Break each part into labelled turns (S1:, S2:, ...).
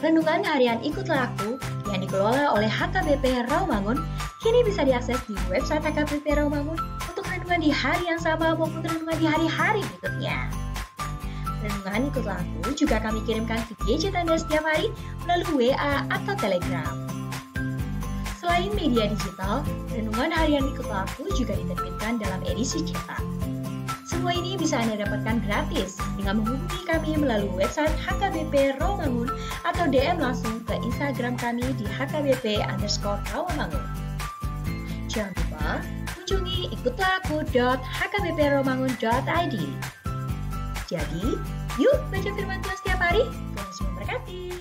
S1: Renungan harian Ikutlah Aku yang dikelola oleh HKBP Rawamangun kini bisa diakses di website HKBP Rawamangun untuk renungan di hari yang sama maupun renungan di hari-hari berikutnya. Renungan Ikutlah Aku juga kami kirimkan ke gadget Anda setiap hari melalui WA atau Telegram. Selain media digital, renungan harian Ikutlah Aku juga diterbitkan dalam edisi cetak. Semua ini bisa Anda dapatkan gratis dengan menghubungi kami melalui website HKBP Rawamangun atau DM langsung ke Instagram kami di HKBP_Rawamangun. Jangan lupa kunjungi ikutlahAku.hkbprawamangun.id. Jadi, yuk baca firman Tuhan setiap hari. Tuhan Yesus memberkati.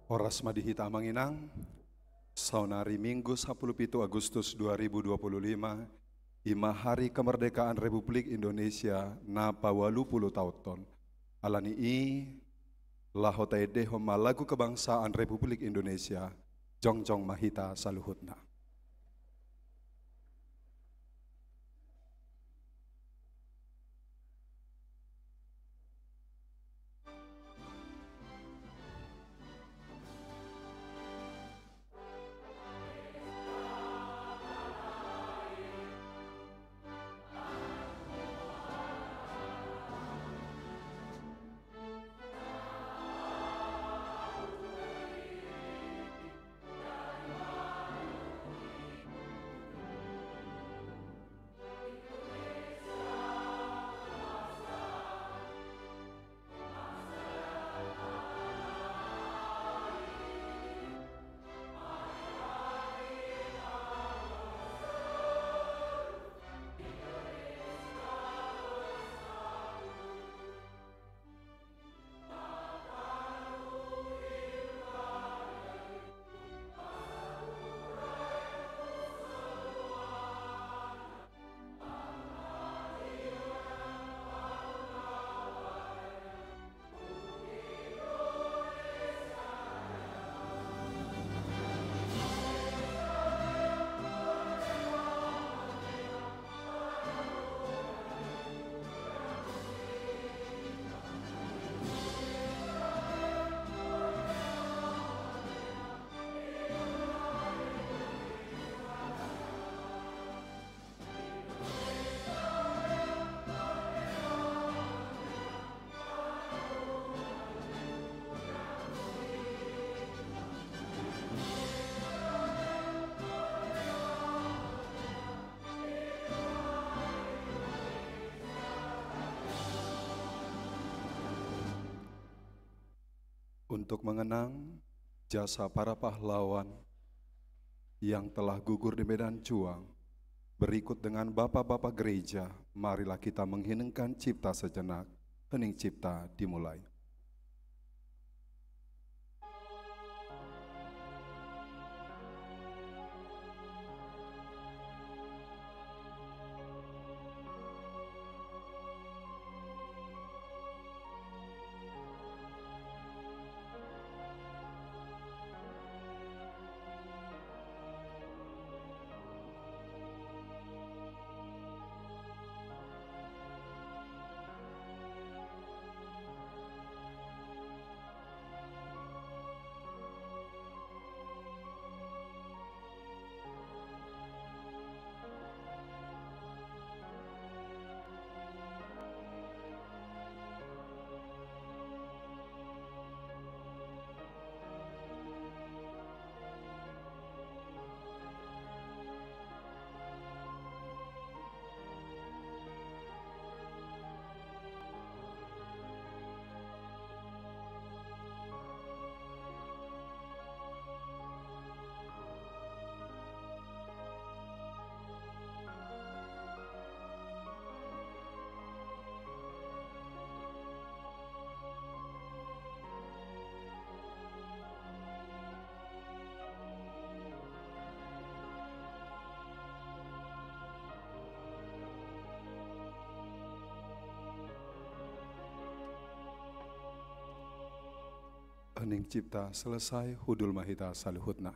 S2: Oras madihita manginang, saunari Minggu 17 Agustus 2025, ima hari kemerdekaan Republik Indonesia na pawalu puluh tahun. Alani i lahotai dehom lagu kebangsaan Republik Indonesia, jongjong mahita saluhutna. Untuk mengenang jasa para pahlawan yang telah gugur di medan juang, berikut dengan bapak-bapak gereja, marilah kita mengheningkan cipta sejenak. Hening cipta dimulai. Hening cipta selesai, hudul mahita saluhutna.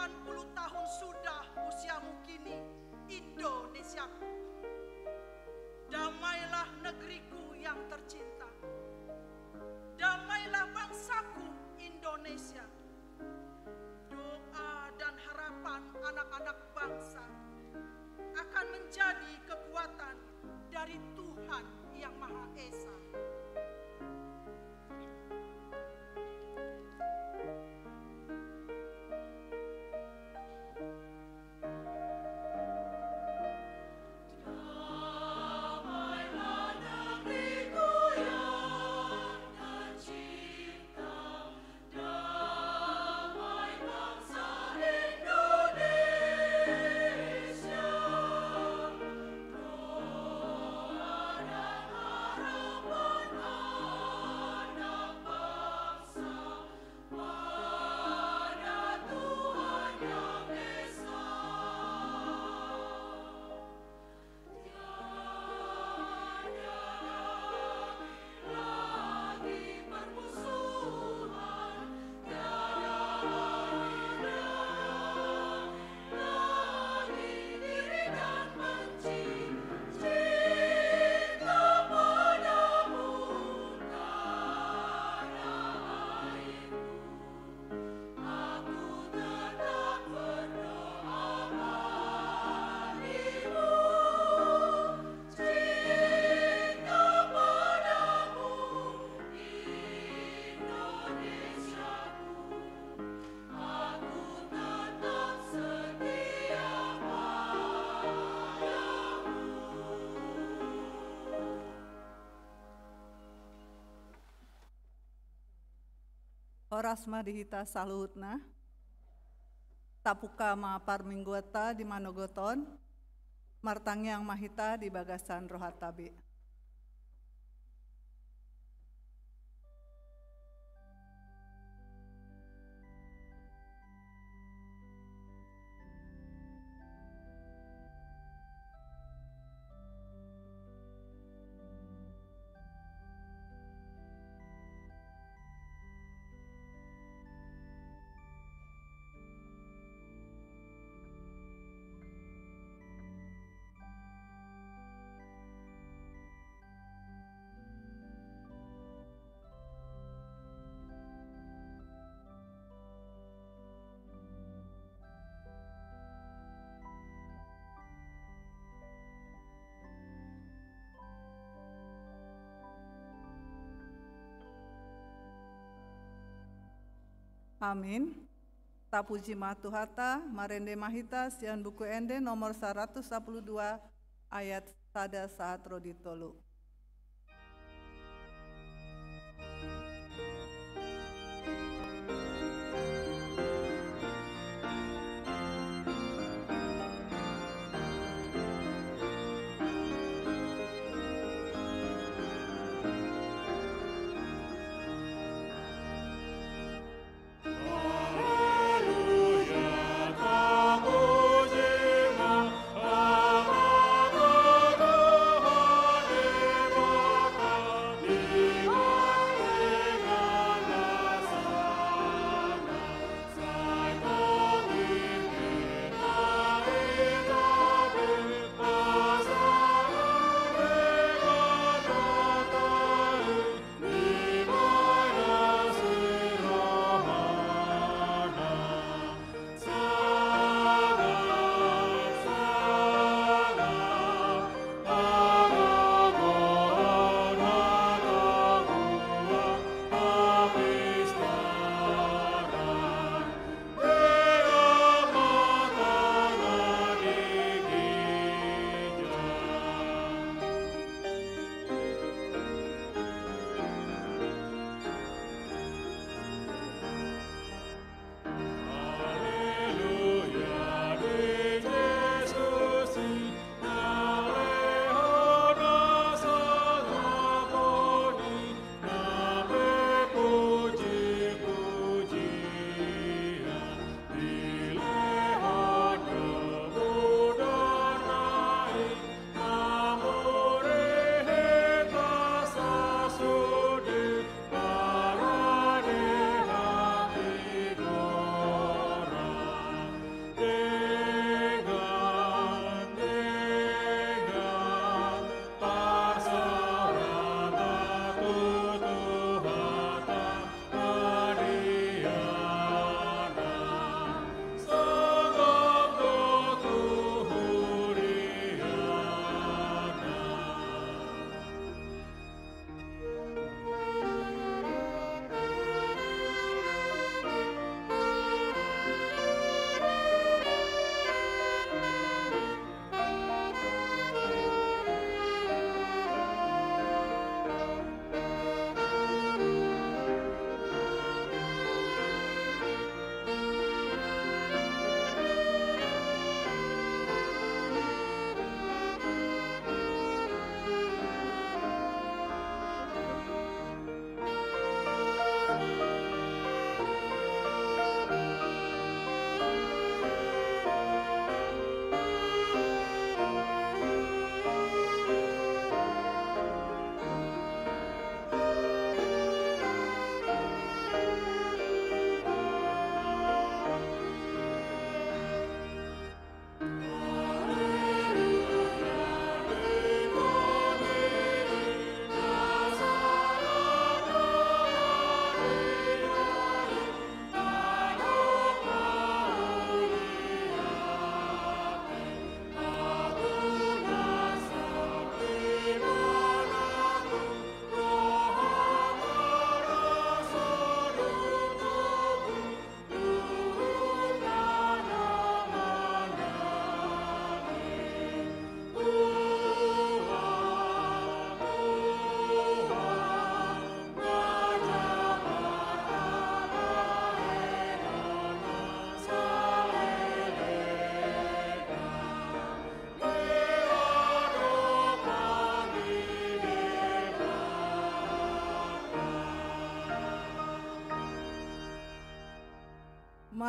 S3: 80 tahun sudah usiamu kini, Indonesiaku. Damailah negeriku yang tercinta. Damailah bangsaku Indonesia. Doa dan harapan anak-anak bangsa akan menjadi kekuatan dari Tuhan Yang Maha Esa.
S4: Horas madihita saluhutna, tapuka ma parmingguata di Manogoton, martangyang mahita di Bagasan Rohatabe. Amin. Tapuji matuhata, marende mahita, sian buku ende nomor 112 ayat sada saat roditolu.
S5: Hallelujah,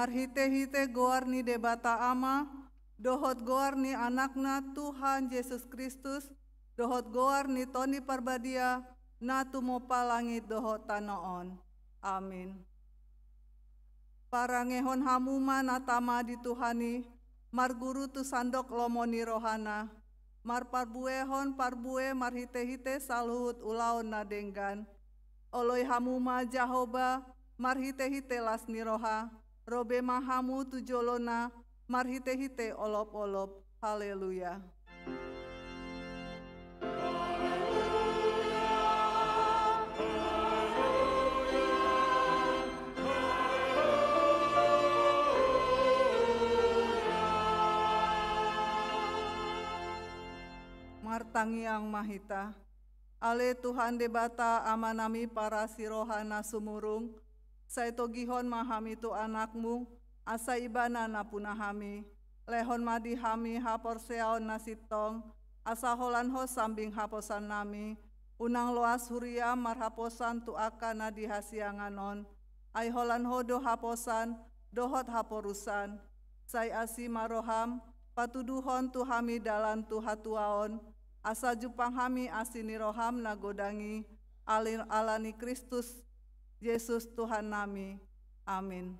S4: Marhite-hite goarni debata ama, dohot goarni anakna Tuhan Yesus Kristus, dohot goarni toni parbadia, na tumopa langit dohot tanoon. Amin. Parangehon hamuma natama dituhani, marguru tu sandok lomoni rohana, marparbuehon parbue marhite-hite saluhut ulaon nadenggan, oloi hamuma Jahoba, marhite-hite lasni roha, robe mahamu tujolona, marhite-hite olop-olop. Haleluya. Martangiang mahita, ale Tuhan debata amanami para sirohana sumurung, saito gihon mahami tu anakmu, asa ibana napunahami, lehon madi hami hapor seaon nasitong, asa holan ho sambing haposan nami, unang loas huria marhaposan tu akana di hasianganon, ay holan ho do haposan, dohot haporusan, say asi maroham, patuduhon tu hami dalan tu hatuaon, asa jupang hami asini roham nagodangi, alani Kristus Yesus Tuhan nami. Amin.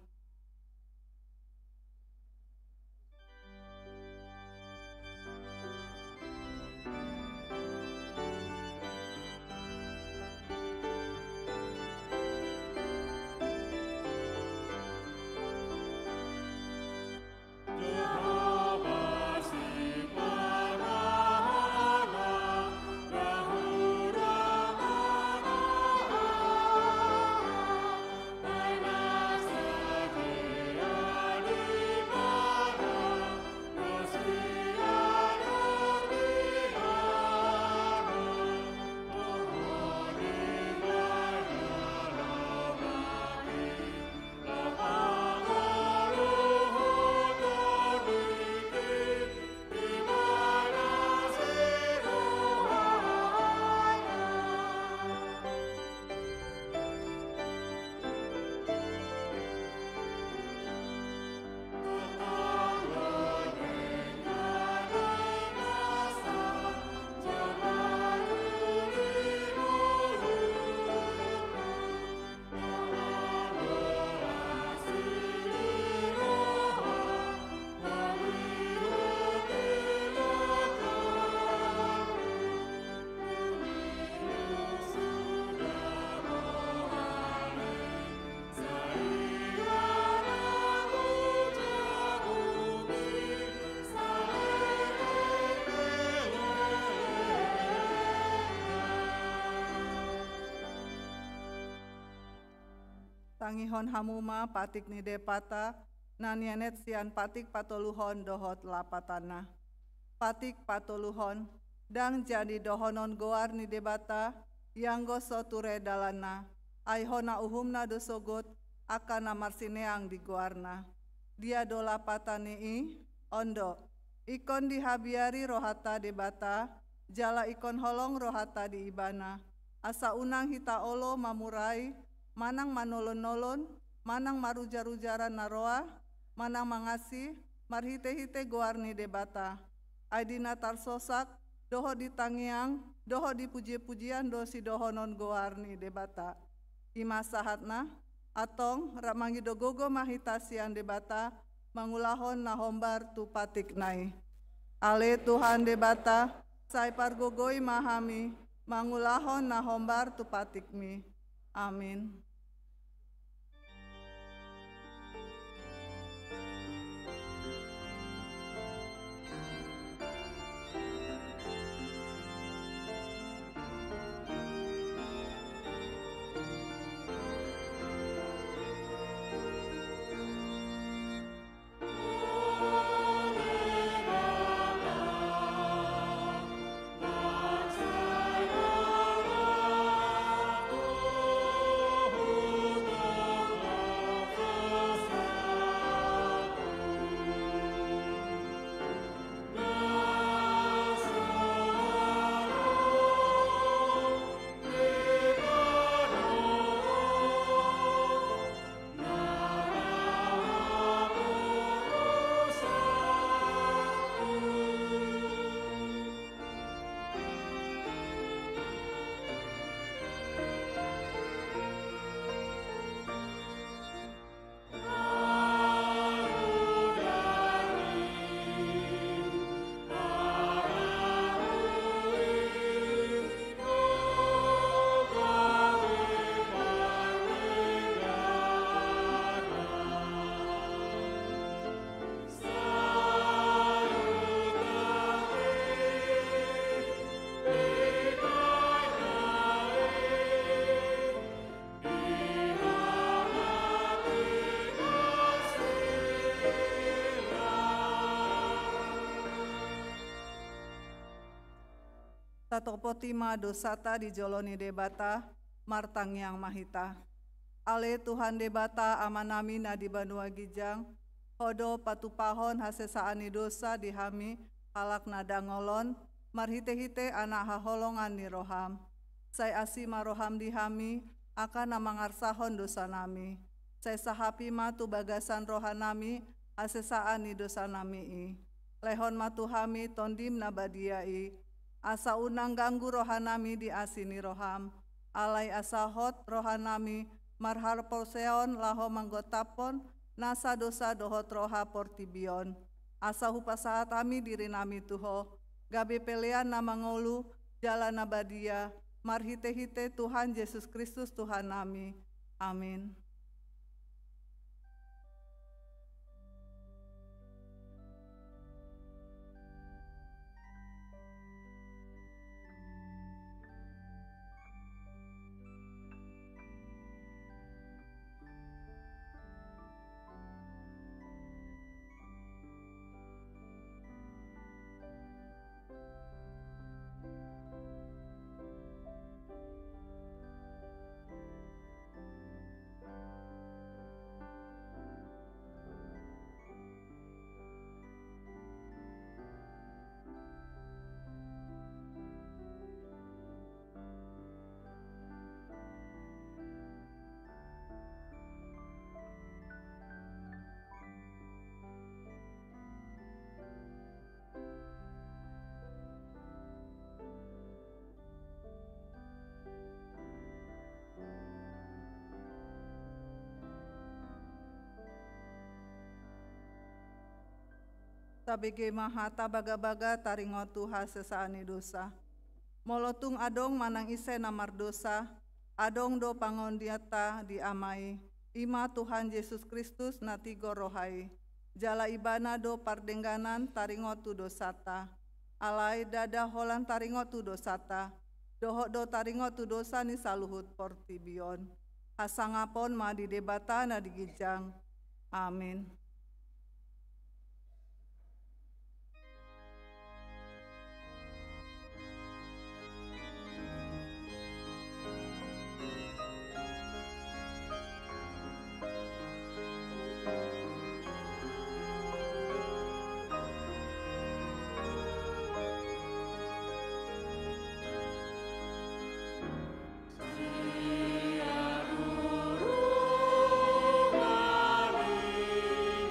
S4: Tangihon hamuma patik ni depata, nanianet sian patik patoluhon dohot lapatana. Patik patoluhon, dang jadi dohonon goar ni debata, yang goso ture dalana, aihona uhumna dosogot, akana marsineang di goarna. Dia do lapatani ondo, ikon dihabiari rohata debata, jala ikon holong rohata di ibana, asa unang hita olo mamurai, manang manolon-nolon, manang marujar-ujaran naroa, manang mangasi, marhite-hite goarni debata. Aidina tarsosak, doho ditangiang, doho dipuji-pujian dosi dohonon goarni debata. Ima sahatna, atong ramangi dogogo mahitasian debata, mangulahon nahombar tu patik nai. Ale Tuhan debata, sai pargogoi mahami, mangulahon nahombar tu patikmi. Amin.
S5: Oh
S4: Satopotima dosata di joloni debata, martang yang mahita. Ale Tuhan debata amanami na di Banua Gijang, hodo patupahon hasesaani dosa dihami, halak nadangolon, marhite-hite anak haholongan ni roham. Saya asima roham dihami, akan namangarsahon dosa nami. Saya sahapi matu bagasan rohanami, hasesaani dosa nami i. Lehon matuhami tondim nabadiai. Asa unang ganggu rohanami di asini roham. Alai asahot rohanami marhar poseon laho manggotapon nasa dosa dohot roha portibion. Asa hupasahat ami diri nami tuho. Gabe pelean nama ngolu jalan nabadia. Marhite-hite Tuhan Yesus Kristus Tuhan nami. Amin. Tabege mahata baga-baga taringotu hasesaani dosa. Molotung adong manang ise namar dosa, adong do pangondiata diamai. Ima Tuhan Yesus Kristus natigo rohai. Jala ibana do pardengganan taringotu dosata. Alai dada holan taringotu dosata. Dohok do taringotu dosa ni saluhut portibion. Hasangapon ma di debata na digijang. Amin.
S5: Sia ruru hari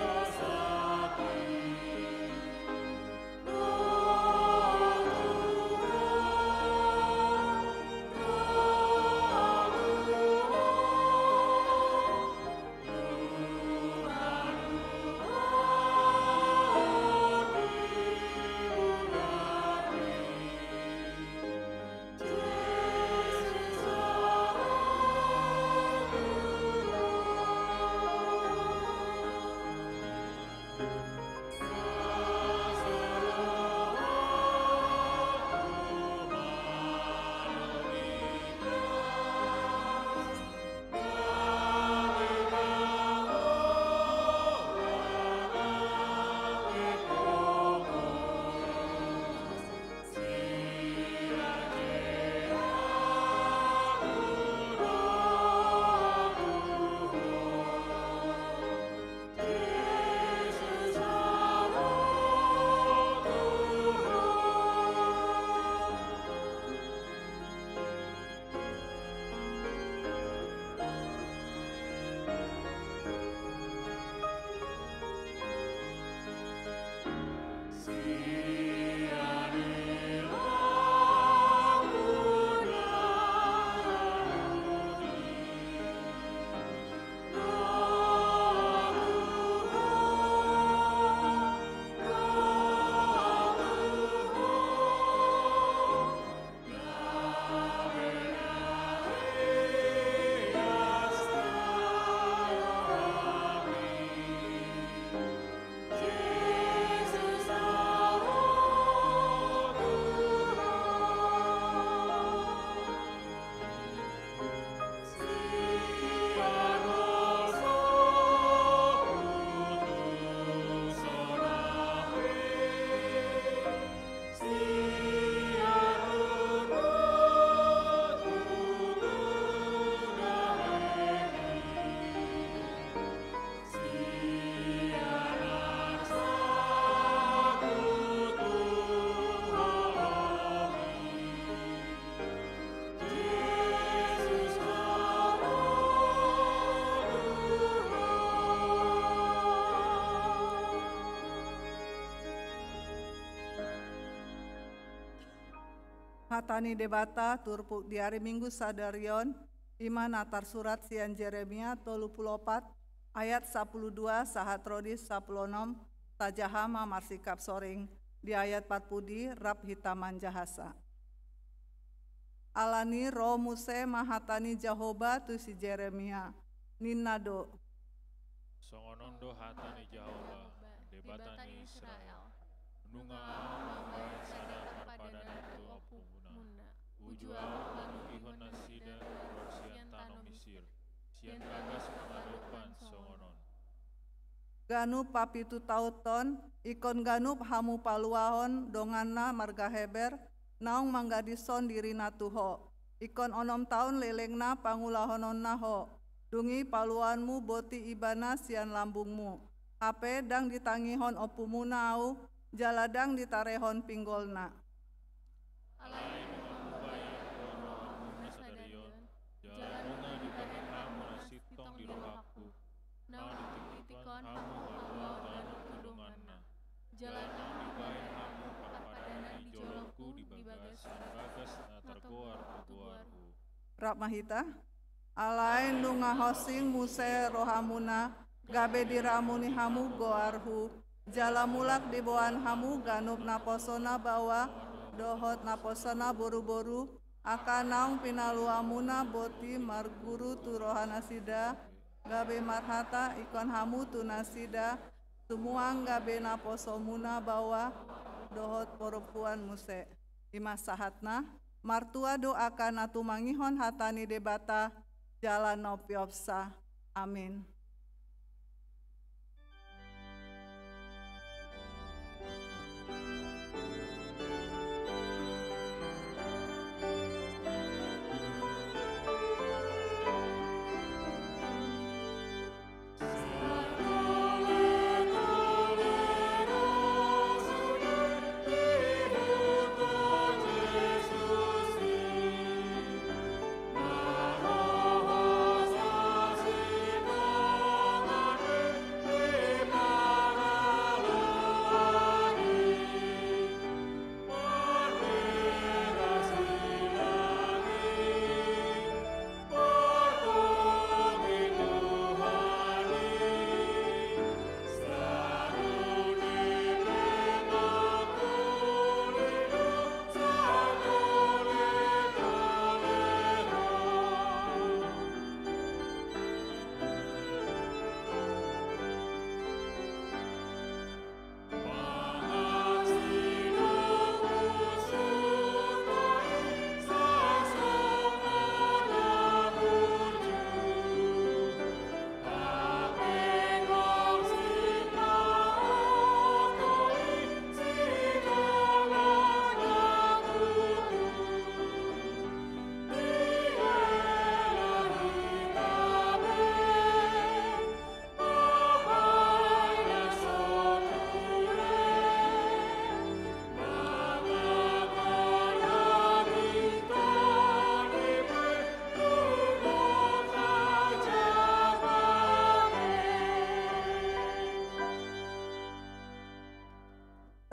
S4: hatani debata turpuk di hari Minggu sadarion iman atar surat sian Jeremia 34 ayat 12 sahat rodis 16 tajahama marsikap soring di ayat 40 rap hitaman jahasa. Alani roh Muse mahatani Jahoba tu si Jeremia ninado.
S5: Songonondo hatani Jahoba debatani Israel. Nunga amang sada parpadana tu opumuna. Ujua lanu ihon nasida rosian tano Misir. Sian bagas pengarupan songonon.
S4: Ganup papitu tauton ikon ganup hamu paluahon donganna marga heber naung manggadison dirina tuho. Ikon 6 tahun lelengna pangulahonon naho. Dungi paluanmu boti ibana sian lambungmu. Ape dang ditangihon opumuna au jaladang ditarehon pinggolna.
S5: Alai mengubaya kono amuna sadarion. Jalanuna dibagi hamu nasitong di rohaku. Nau ditikon hamu halwa danuk tudunganna. Jalanang dibayang hamu parpadana di jolokku di bagas na tergoar kuguarku.
S4: Rap mahita alain lunga hosing Muse rohamuna gabe diramuni hamu goarhu jala mulak diboan hamu ganup naposona bawa dohot naposona boru-boru akan naung pinaluamuna boti marguru tu rohana sida gabe marhata ikon hamu tu nasida sumuang gabe naposomuna bawa dohot perempuan Muse imas sahatna martua doakan atu mangihon hatani debata jalan nopiopsa amin.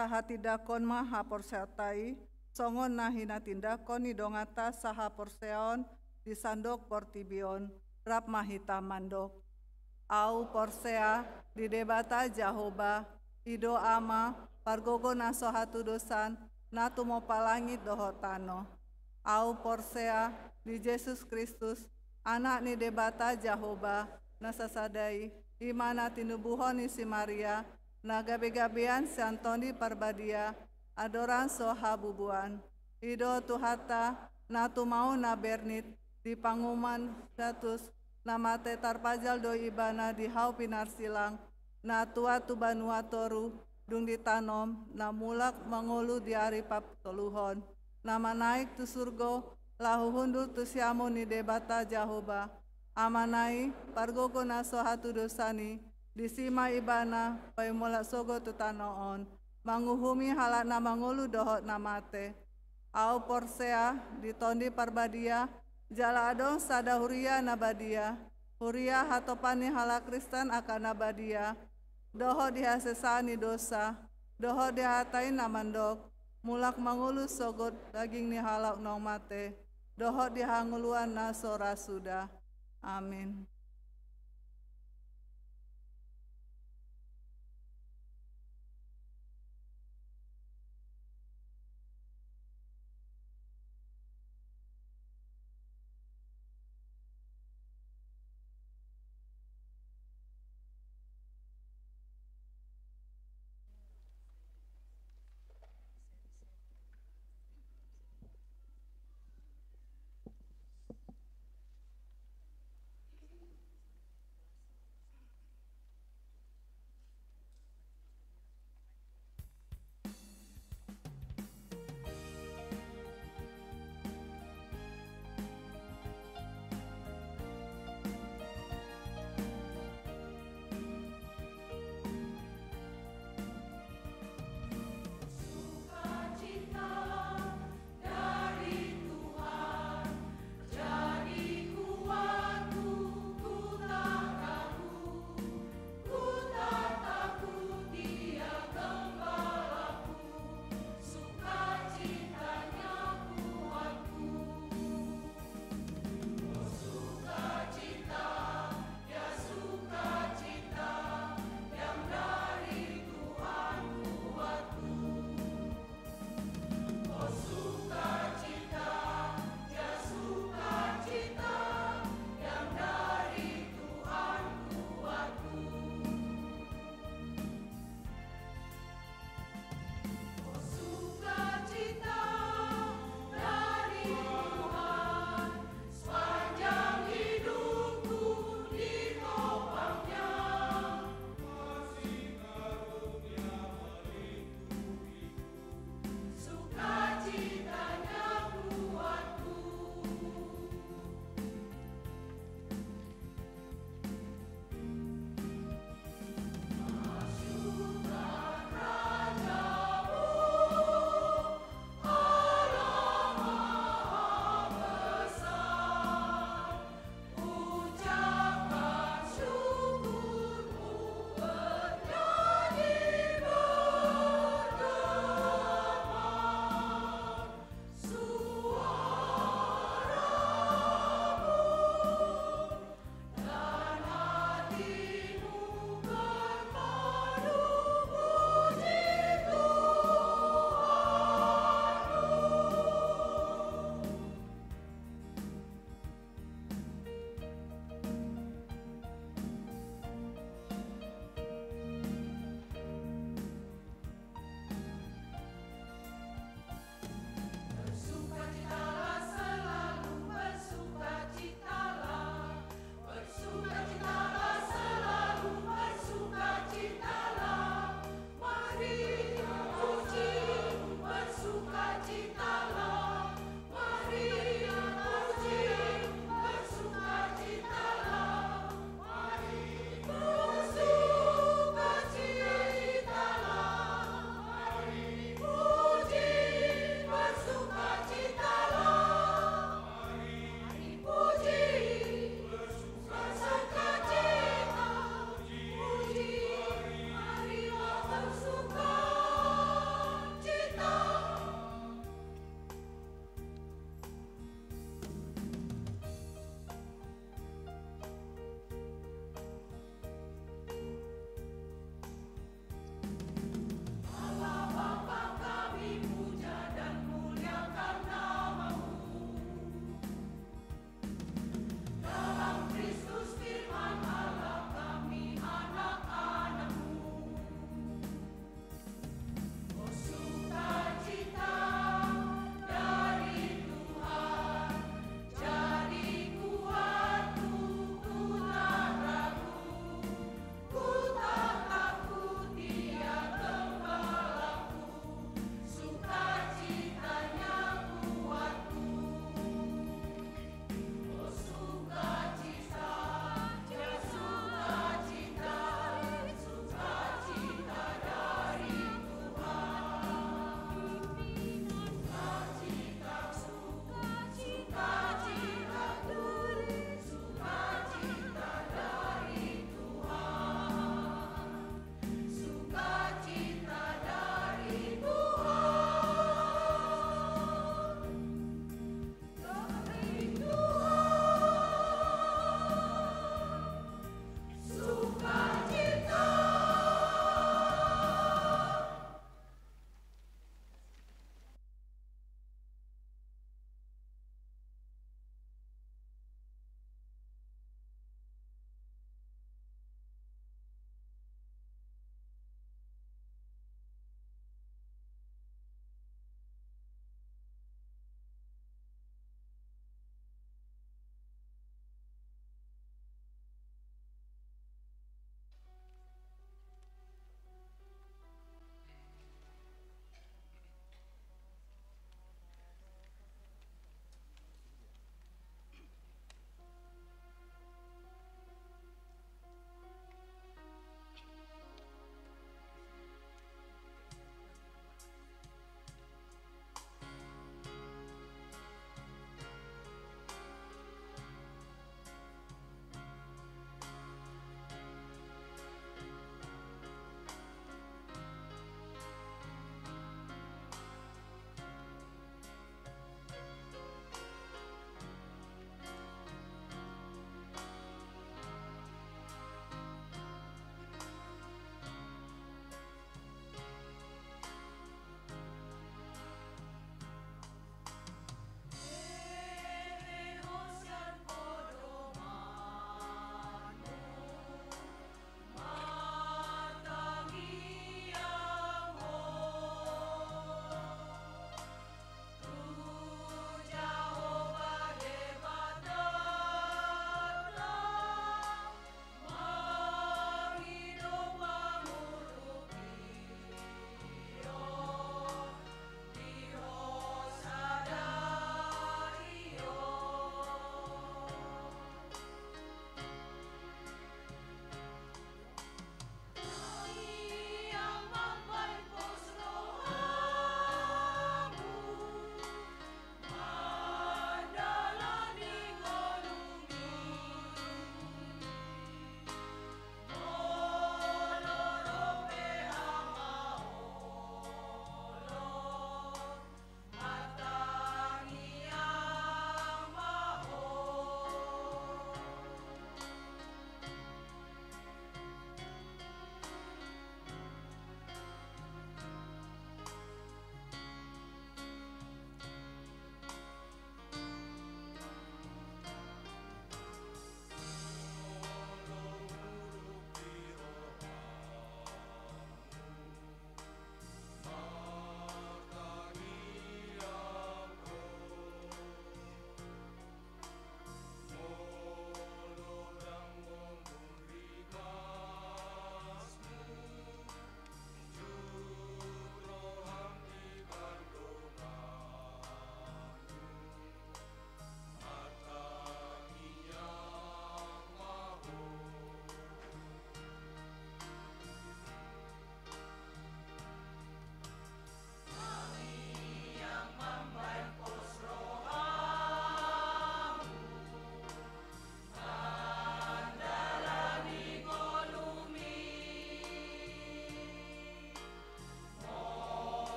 S4: Saha tindakon maha porseatai, songon nahina tindakon idongata saha porseon disandok portibion, rap mahita mandok. Au porsea di debata Jahoba, ido ama, pargogo naso hatu dosan, natu mo palangit dohotano. Au porsea di Yesus Kristus, anak ni debata Jahoba, nasasadai, imana tinubuhon isi Maria, na gabe-gabean si Antoni Parbadia, adoran soha bubuan. Ido tuhata, na tumau na bernit, di panguman datus, na mate tarpajal do ibana di hau pinar silang, na tua tu banua toru, dung ditanom, na mulak mangulu di hari paptoluhon, na manaik tu surgo, lahu hundur tu siamu ni debata Jahoba, amanai pargogo na soha tu dosani, disima ibana paimula sogo tutanoon manguhumi halak na mangulu dohot na mate au porsea ditondi parbadia jala adong sada huria nabadia huria hatopani halak Kristen akan nabadia dohot dihasesani dosa dohot dihatain namandok mulak mangulus sogot daging ni halak nong mate, dohot dihanguluan na sora sudah. Amin.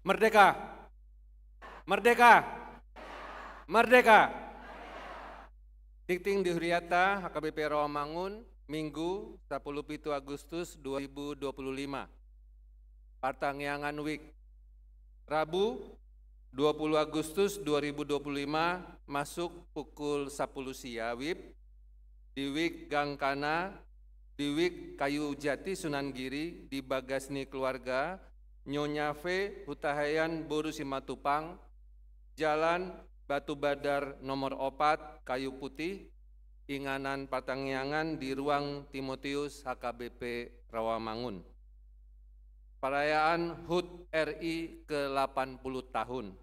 S6: Merdeka! Merdeka! Merdeka! Dikting Dihuriata HKBP Rawamangun, Minggu 17 Agustus 2025. Partangyangan Week. Rabu 20 Agustus 2025 masuk pukul 10 siang WIB di Week Gangkana, di Week Kayu Jati Sunan Giri, di Bagasni Keluarga, Nyonya V, Hutahayan Boru Simatupang, Jalan Batu Badar nomor 4, Kayu Putih, Inganan Partangyangan di Ruang Timotius HKBP Rawamangun. Perayaan HUT RI ke-80 tahun.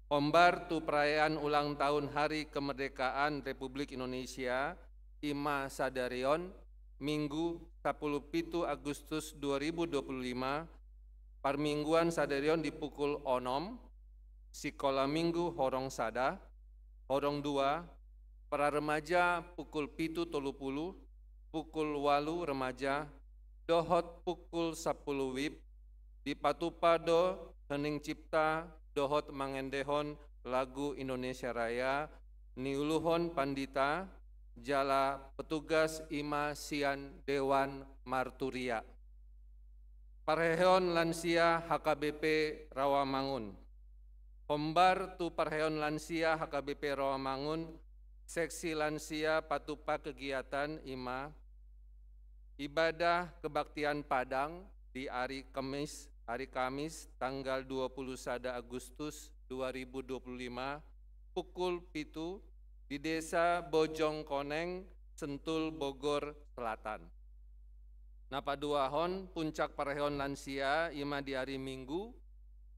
S6: Ombar tu perayaan ulang tahun Hari Kemerdekaan Republik Indonesia, Ima Sadarion, Minggu 17 Agustus 2025, Parmingguan Sadarion di pukul 6, Sikola Minggu Horong Sada, Horong 2, para remaja pukul 7.30, pukul 8 remaja, dohot pukul 10 WIB, di Patupado Hening Cipta, dohot mangendehon lagu Indonesia Raya, niuluhon Pandita, jala petugas Ima Sian Dewan Marturia. Parheon Lansia HKBP Rawamangun. Hombar tu Parheon Lansia HKBP Rawamangun, Seksi Lansia Patupa Kegiatan Ima, ibadah kebaktian Padang di hari Kamis tanggal 21 Agustus 2025 pukul 7 di Desa Bojong Koneng, Sentul, Bogor Selatan. Napaduahon puncak Parheon Lansia Ima di hari Minggu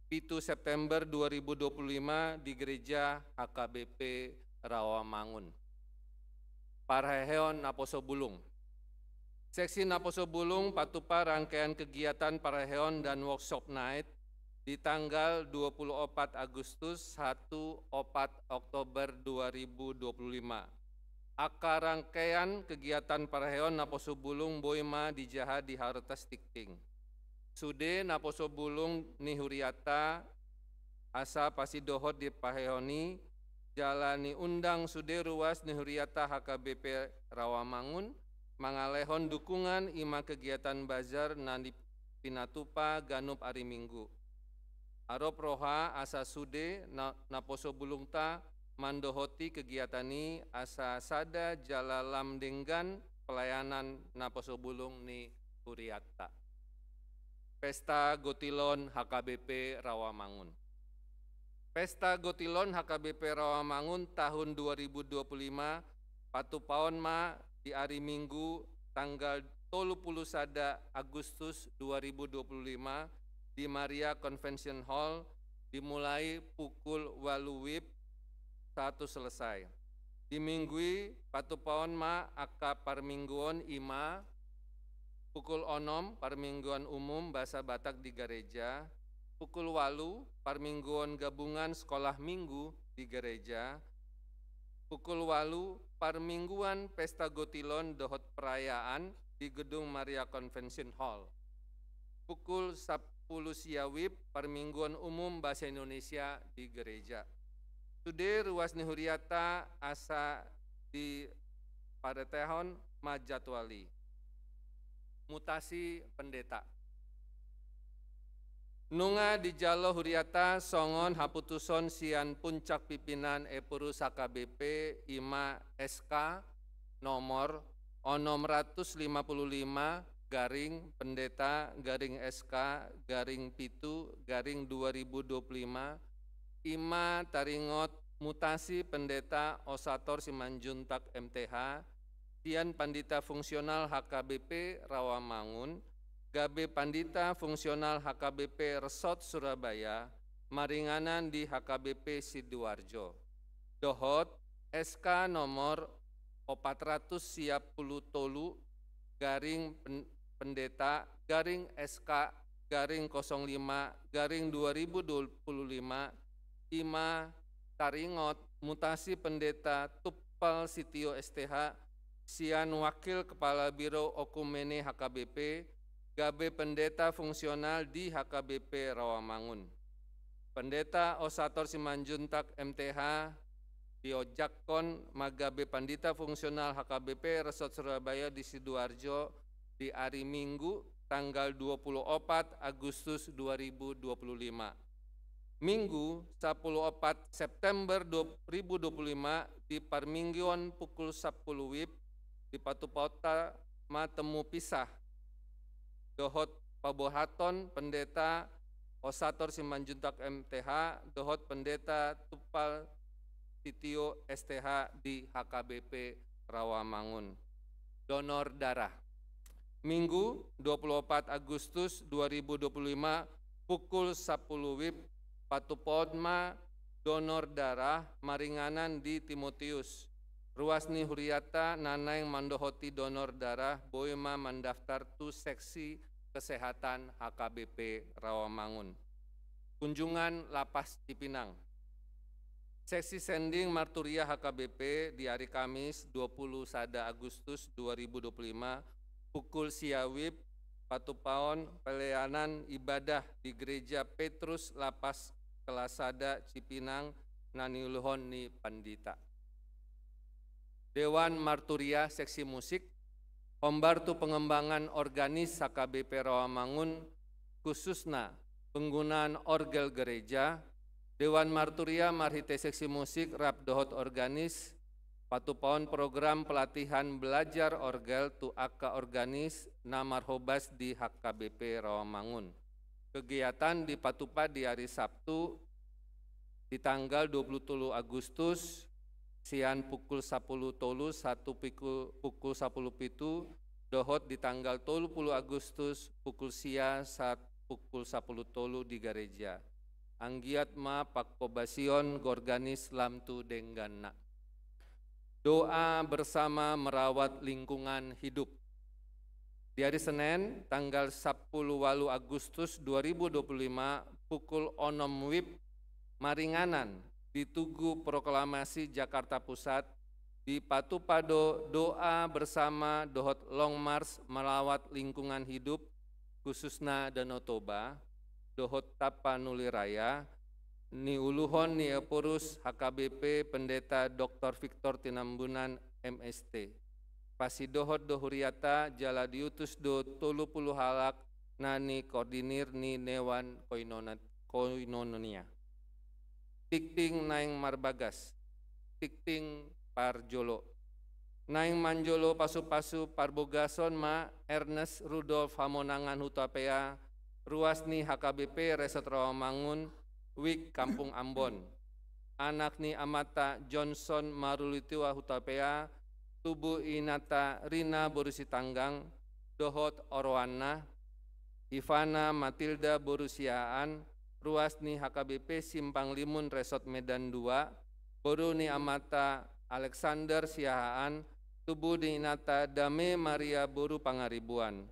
S6: 7 September 2025 di Gereja HKBP Rawamangun. Parheon Naposo Bulung. Seksi Naposo Bulung patupa rangkaian kegiatan Parheon dan workshop night di tanggal 24 Agustus 1 Oktober 2025. Akar rangkaian kegiatan Parheon Naposo Bulung Boima di Jaha di Hartas Tikting. Sude Naposo Bulung Nihuriata asa pasidohot di Paheoni jalani undang Sude Ruas Nihuriata HKBP Rawamangun mangalehon dukungan ima kegiatan bazar nandi pinatupa ganup ari Minggu. Arop roha asa Sude Naposo Bulungta mandohoti kegiatani asa sada jalalam denggan pelayanan Naposo Bulung ni Huriata. Pesta Gotilon HKBP Rawamangun. Pesta Gotilon HKBP Rawamangun tahun 2025 patupaon ma di hari Minggu tanggal 31 Agustus 2025 di Maria Convention Hall dimulai pukul 8 WIB 1 selesai. Di Minggui patupaon ma aka parmingguon ima pukul 6 parmingguan umum bahasa Batak di gereja, pukul 8 parmingguan gabungan sekolah minggu di gereja, pukul 8 parmingguan pesta Gotilon dohot perayaan di gedung Maria Convention Hall, pukul 10 siawib parmingguan umum bahasa Indonesia di gereja. Sude Ruas Nihuriata asa di Padetehon Majatwali. Mutasi pendeta. Nunga di Jalo Huriata songon haputuson sian puncak pimpinan Epurus HKBP Ima SK nomor 655 garing pendeta garing SK garing pitu garing 2025 Ima taringot mutasi pendeta Osator Simanjuntak MTH Sian Pandita Fungsional HKBP Rawamangun, Gabe Pandita Fungsional HKBP Resort Surabaya, maringanan di HKBP Sidoarjo. Dohot SK nomor 400 siap puluh tolu garing pendeta garing SK garing 05 garing 2025 Ima taringot mutasi pendeta Tupal Sitio STH Sian Wakil Kepala Biro Okumene HKBP, Gabe Pendeta Fungsional di HKBP Rawamangun. Pendeta Osator Simanjuntak MTH Diojakkon Magabe Pandita Fungsional HKBP Resort Surabaya di Sidoarjo di hari Minggu tanggal 24 Agustus 2025. Minggu 14 September 2025 di Parminggion pukul 10 WIB di Patupauta Matemu Pisah. Dohot Pabohaton Pendeta Osator Simanjuntak MTH, Dohot Pendeta Tupal Titio STH di HKBP Rawamangun. Donor darah. Minggu 24 Agustus 2025 pukul 10 WIB Patupodma donor darah maringanan di Timotius. Ruasni Huriata Nanaing Mandohoti donor darah Boema mendaftar tu seksi kesehatan HKBP Rawamangun. Kunjungan Lapas Cipinang. Seksi sending Marturia HKBP di hari Kamis 20 Sada Agustus 2025 pukul siawib Patupaon pelayanan ibadah di Gereja Petrus Lapas Kelasada Cipinang Naniuluhon ni Pandita. Dewan Marturia Seksi Musik Pembantu Pengembangan Organis HKBP Rawamangun khususna penggunaan orgel gereja. Dewan Marturia Marhite Seksi Musik Rap Dohot Organis Patupaon program pelatihan belajar orgel tu aka organis namarhobas di HKBP Rawamangun. Kegiatan di Patupa di hari Sabtu di tanggal 23 Agustus sian pukul 10 tolu 1 pukul 10 pitu dohot di tanggal 30 Agustus pukul sia 1 pukul 10 tolu di gereja. Anggiat ma pakpobasion gorganis lamtu denggana. Doa bersama merawat lingkungan hidup. Di hari Senin, tanggal 10 Agustus 2025, pukul 6 WIB, Maringanan, di Tugu Proklamasi Jakarta Pusat, di Patupado doa bersama Dohot Long March merawat lingkungan hidup, khususna Danau Toba, Dohot Tapanuli Raya, Ni Uluhon Ni Epurus HKBP Pendeta Dr. Victor Tinambunan MST. Pasidohot dohuriata jala diutus do 30 halak nani koordinir ni Newan Koinonia. Tikting naing marbagas, tikting parjolo. Naing manjolo pasu-pasu parbogason ma Ernest Rudolf Hamonangan Hutapea, ruasni HKBP Resort Rawamangun, Wik Kampung Ambon. Anak ni Amata Johnson Marulitiwa Hutapea, Tubuh Inata Rina Borusi Tanggang, Dohot Orwana, Ivana Matilda Borusiaan, Ruasni HKBP Simpang Limun Resort Medan 2, Boruni Amata Alexander Siahaan, Tubuh Inata Dame Maria Boru Pangaribuan.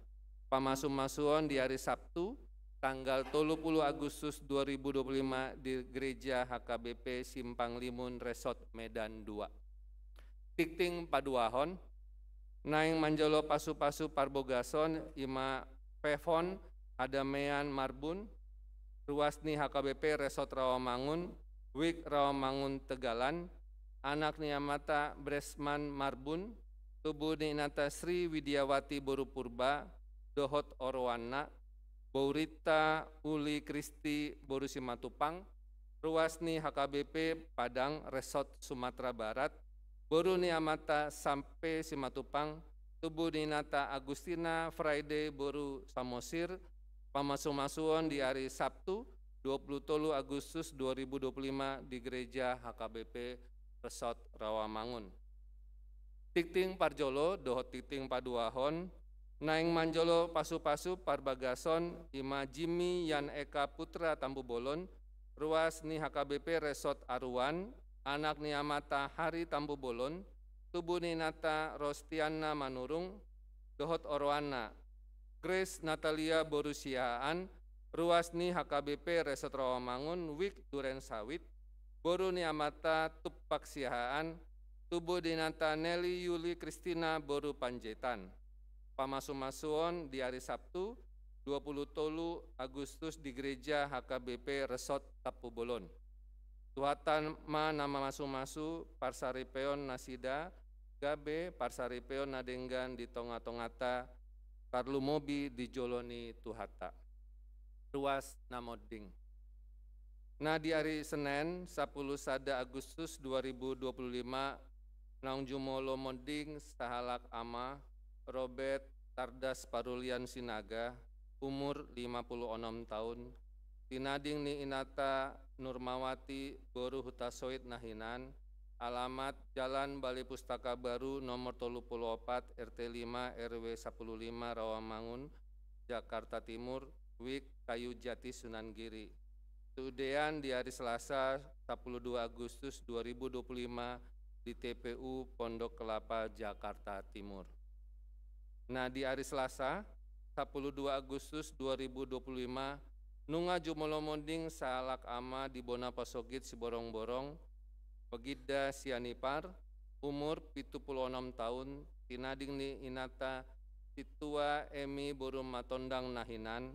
S6: Pamasum-masuon di hari Sabtu, tanggal 30 Agustus 2025 di Gereja HKBP Simpang Limun Resort Medan 2. Tikting paduahon, naing manjolo pasu-pasu parbogason ima pevon adamean marbun, ruasni HKBP Resort Rawamangun, Wik Rawamangun Tegalan, anak niamata Bresman Marbun, tubuh ninata Sri Widiawati Boru Purba, Dohot Orwana, Bourita Uli Kristi Boru Simatupang, ruasni HKBP Padang Resort Sumatera Barat, Boru Niamata Sampai Simatupang, tubuh ninata Agustina Friday Boru Samosir, pamasum-masuon di hari Sabtu 23 Agustus 2025 di Gereja HKBP Resort Rawamangun. Tikting parjolo dohot tikting paduahon, naing manjolo pasu-pasu parbagason ima Jimmy Yan Eka Putra Tambu Bolon, ruas ni HKBP Resort Aruan, anak ni Amata Hari Tambu Bolon, tubuh ni Nata Rostiana Manurung, Dohot Orwana, Grace Natalia Borusiaan, ruas ni HKBP Resort Rawamangun, Wik Duren Sawit, Boru ni Amata Tupak Sihaan, tubuh di Nata Nelly Yuli Kristina Boru Panjaitan. Pamasum-masuon di hari Sabtu 23 Agustus di Gereja HKBP Resort Tapubolon. Tuhatan ma nama masu-masu parsaripeon nasida, gabe parsaripeon nadenggan di tonga-tongata, karlu mobi di joloni tuhata. Ruas namoding. Nah di hari Senin 10 sada Agustus 2025 naung jumolo moding sahalak ama Robert Tardas Parulian Sinaga umur 56 tahun tinading ni Inata Nurmawati Boru Hutasoid Nahinan alamat Jalan Balai Pustaka Baru nomor 34 RT 5 RW 15 Rawamangun Jakarta Timur Wik Kayu Jati Sunan Giri. Kemudian di hari Selasa 12 Agustus 2025 di TPU Pondok Kelapa Jakarta Timur. Nah di hari Selasa 12 Agustus 2025 nunga jumolomonding salak ama di Bona Pasogit Siborong-borong Pegida Sianipar umur 76 tahun tinading ni Inata Situa Emi Borum Matondang Nahinan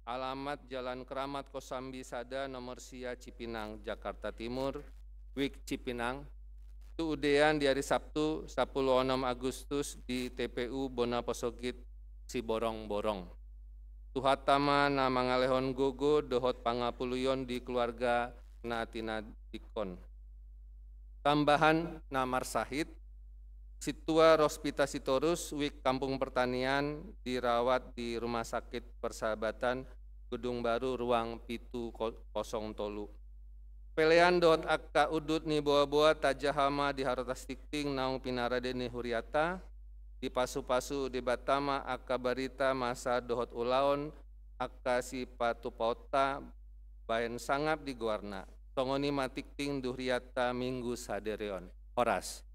S6: alamat Jalan Keramat Kosambi Sada nomor Sia Cipinang Jakarta Timur Wik Cipinang. Udean di hari Sabtu 16 Agustus di TPU Bona Pasogit Siborong-borong. Tuhatama na mangalehon gogo dohot pangapuluyon di keluarga natina dikon. Tambahan namar sahid Situa Rospita Sitorus Wik Kampung Pertanian dirawat di Rumah Sakit Persahabatan Gedung Baru Ruang Pitu 0 Tolu. Pelean dot akka udut ni boa-boa tajahama di harotas tikting naung pinarade ni huriata di pasu-pasu di batama akka barita masa dohot ulaon akka si patu pauta bayan sangap di guarna tongoni matikting duhriata minggu sadereon. Horas.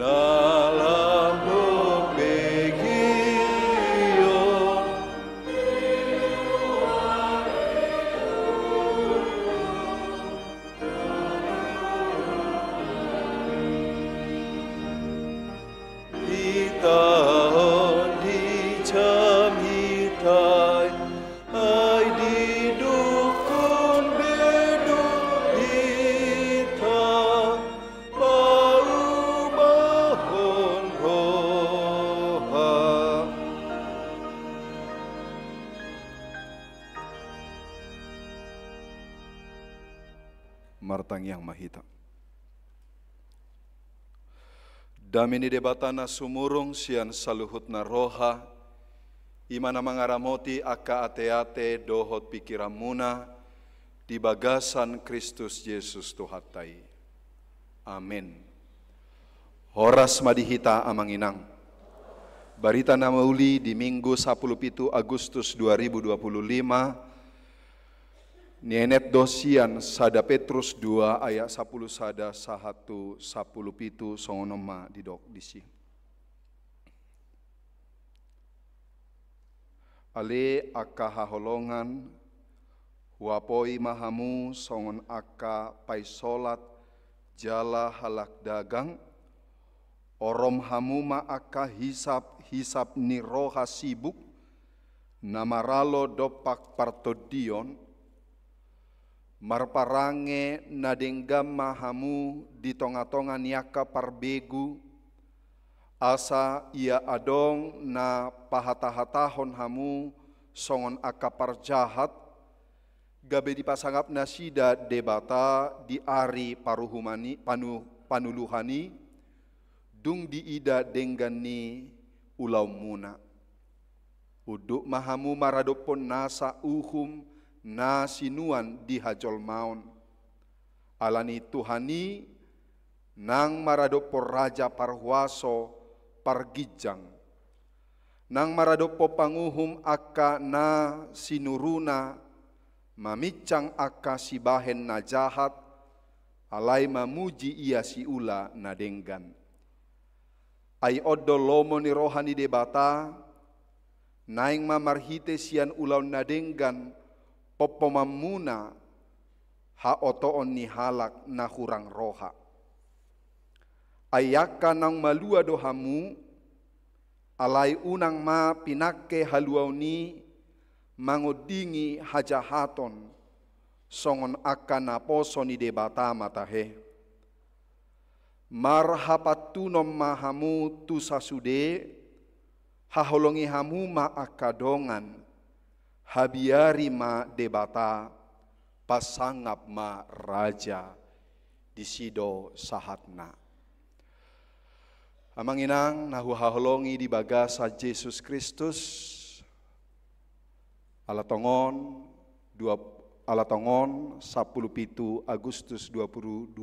S2: dalam begion hitah di jam hitai ai di dukun beduk hitah bau bahon roha. Martang yang mahita damini debatana sumurung sian saluhutna roha imana mangaramoti aka ate-ate dohot pikiramuna di bagasan Kristus Yesus Tuhatai. Amin. Horas madihita amanginang. Barita nama uli di Minggu 17 Agustus 2025 Nienet dosian sada Petrus 2 ayat 10 sada 1 10 pitu songonoma didok disi. Ale aka haholongan huapoi mahamu songon aka paisolat jala halak dagang orom hamuma aka hisap ni roha sibuk namaralo dopak partodion marparange nadenggam mahamu di tonga-tonga niaka parbegu asa ia adong na pahata-hatahon hamu songon aka parjahat gabe dipasangap nasida debata di ari paruhumani panuluhani dung diida denggani ulau muna uduk mahamu maradopon nasa uhum na sinuan di hajol maun alani Tuhani nang maradopor raja parhuaso pargijang nang maradopo panguhum aka na sinuruna mamicang aka si bahen na jahat alai mamuji ia si ula na denggan ai oddo lomo ni rohani debata naing mamarhite sian ulau na denggan popomamuna ha otoon ni halak na hurang roha. Ayaka nang malua dohamu, alai unang ma pinake haluau ni mangodingi hajahaton, songon akan naposo ni debata matahe. Marhapatunom mahamu tu sasude, haholongi hamu ma akadongan, habiari ma debata pasangap ma raja disido sahatna. Amanginang nahu haholongi di bagasa Yesus Kristus alatongon 17 Agustus 2025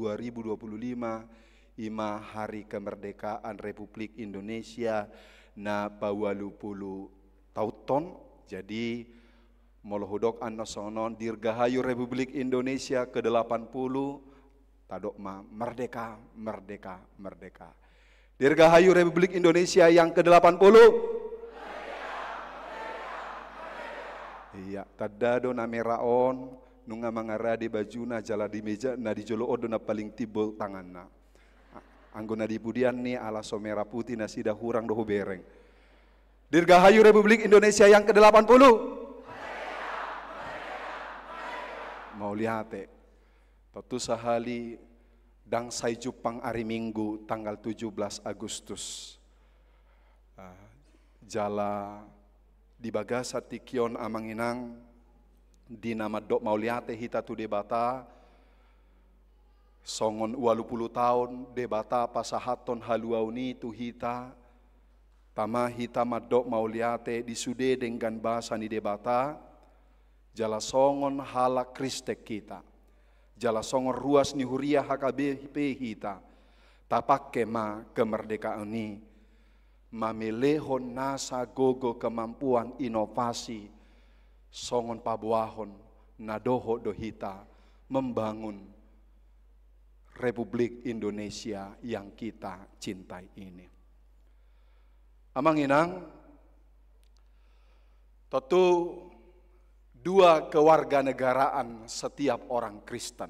S2: ima hari kemerdekaan Republik Indonesia na pawalupulu tauton. Jadi molohudok anna sonon dirgahayu Republik Indonesia ke-80 tadok ma merdeka merdeka merdeka. Dirgahayu Republik Indonesia yang ke-80 iya tadado na meraon nunga mangarade bajuna jala di meja na di jolo odo na paling tibol tanganna anggona di pudian ni ala somera putih na sida hurang doho bereng. Dirgahayu Republik Indonesia yang ke-80 mau lihate totu sahali dang say Jupang ari Minggu tanggal 17 Agustus jala di bagasa tikion amanginang di nama dok mau lihate hita tu debata songon 20 tahun debata pasahaton haluau ni tu hita tama hita madok mau lihate di sude dengan bahasa ni debata jala songon hala Kristek kita. Jala songon ruas ni huria HKBP kita. Tapake ma kemerdekaan ini. Mamelehon nasa gogo kemampuan inovasi. Songon pabuahon nadoho dohita. Membangun Republik Indonesia yang kita cintai ini. Amang Inang, tentu dua kewarganegaraan setiap orang Kristen.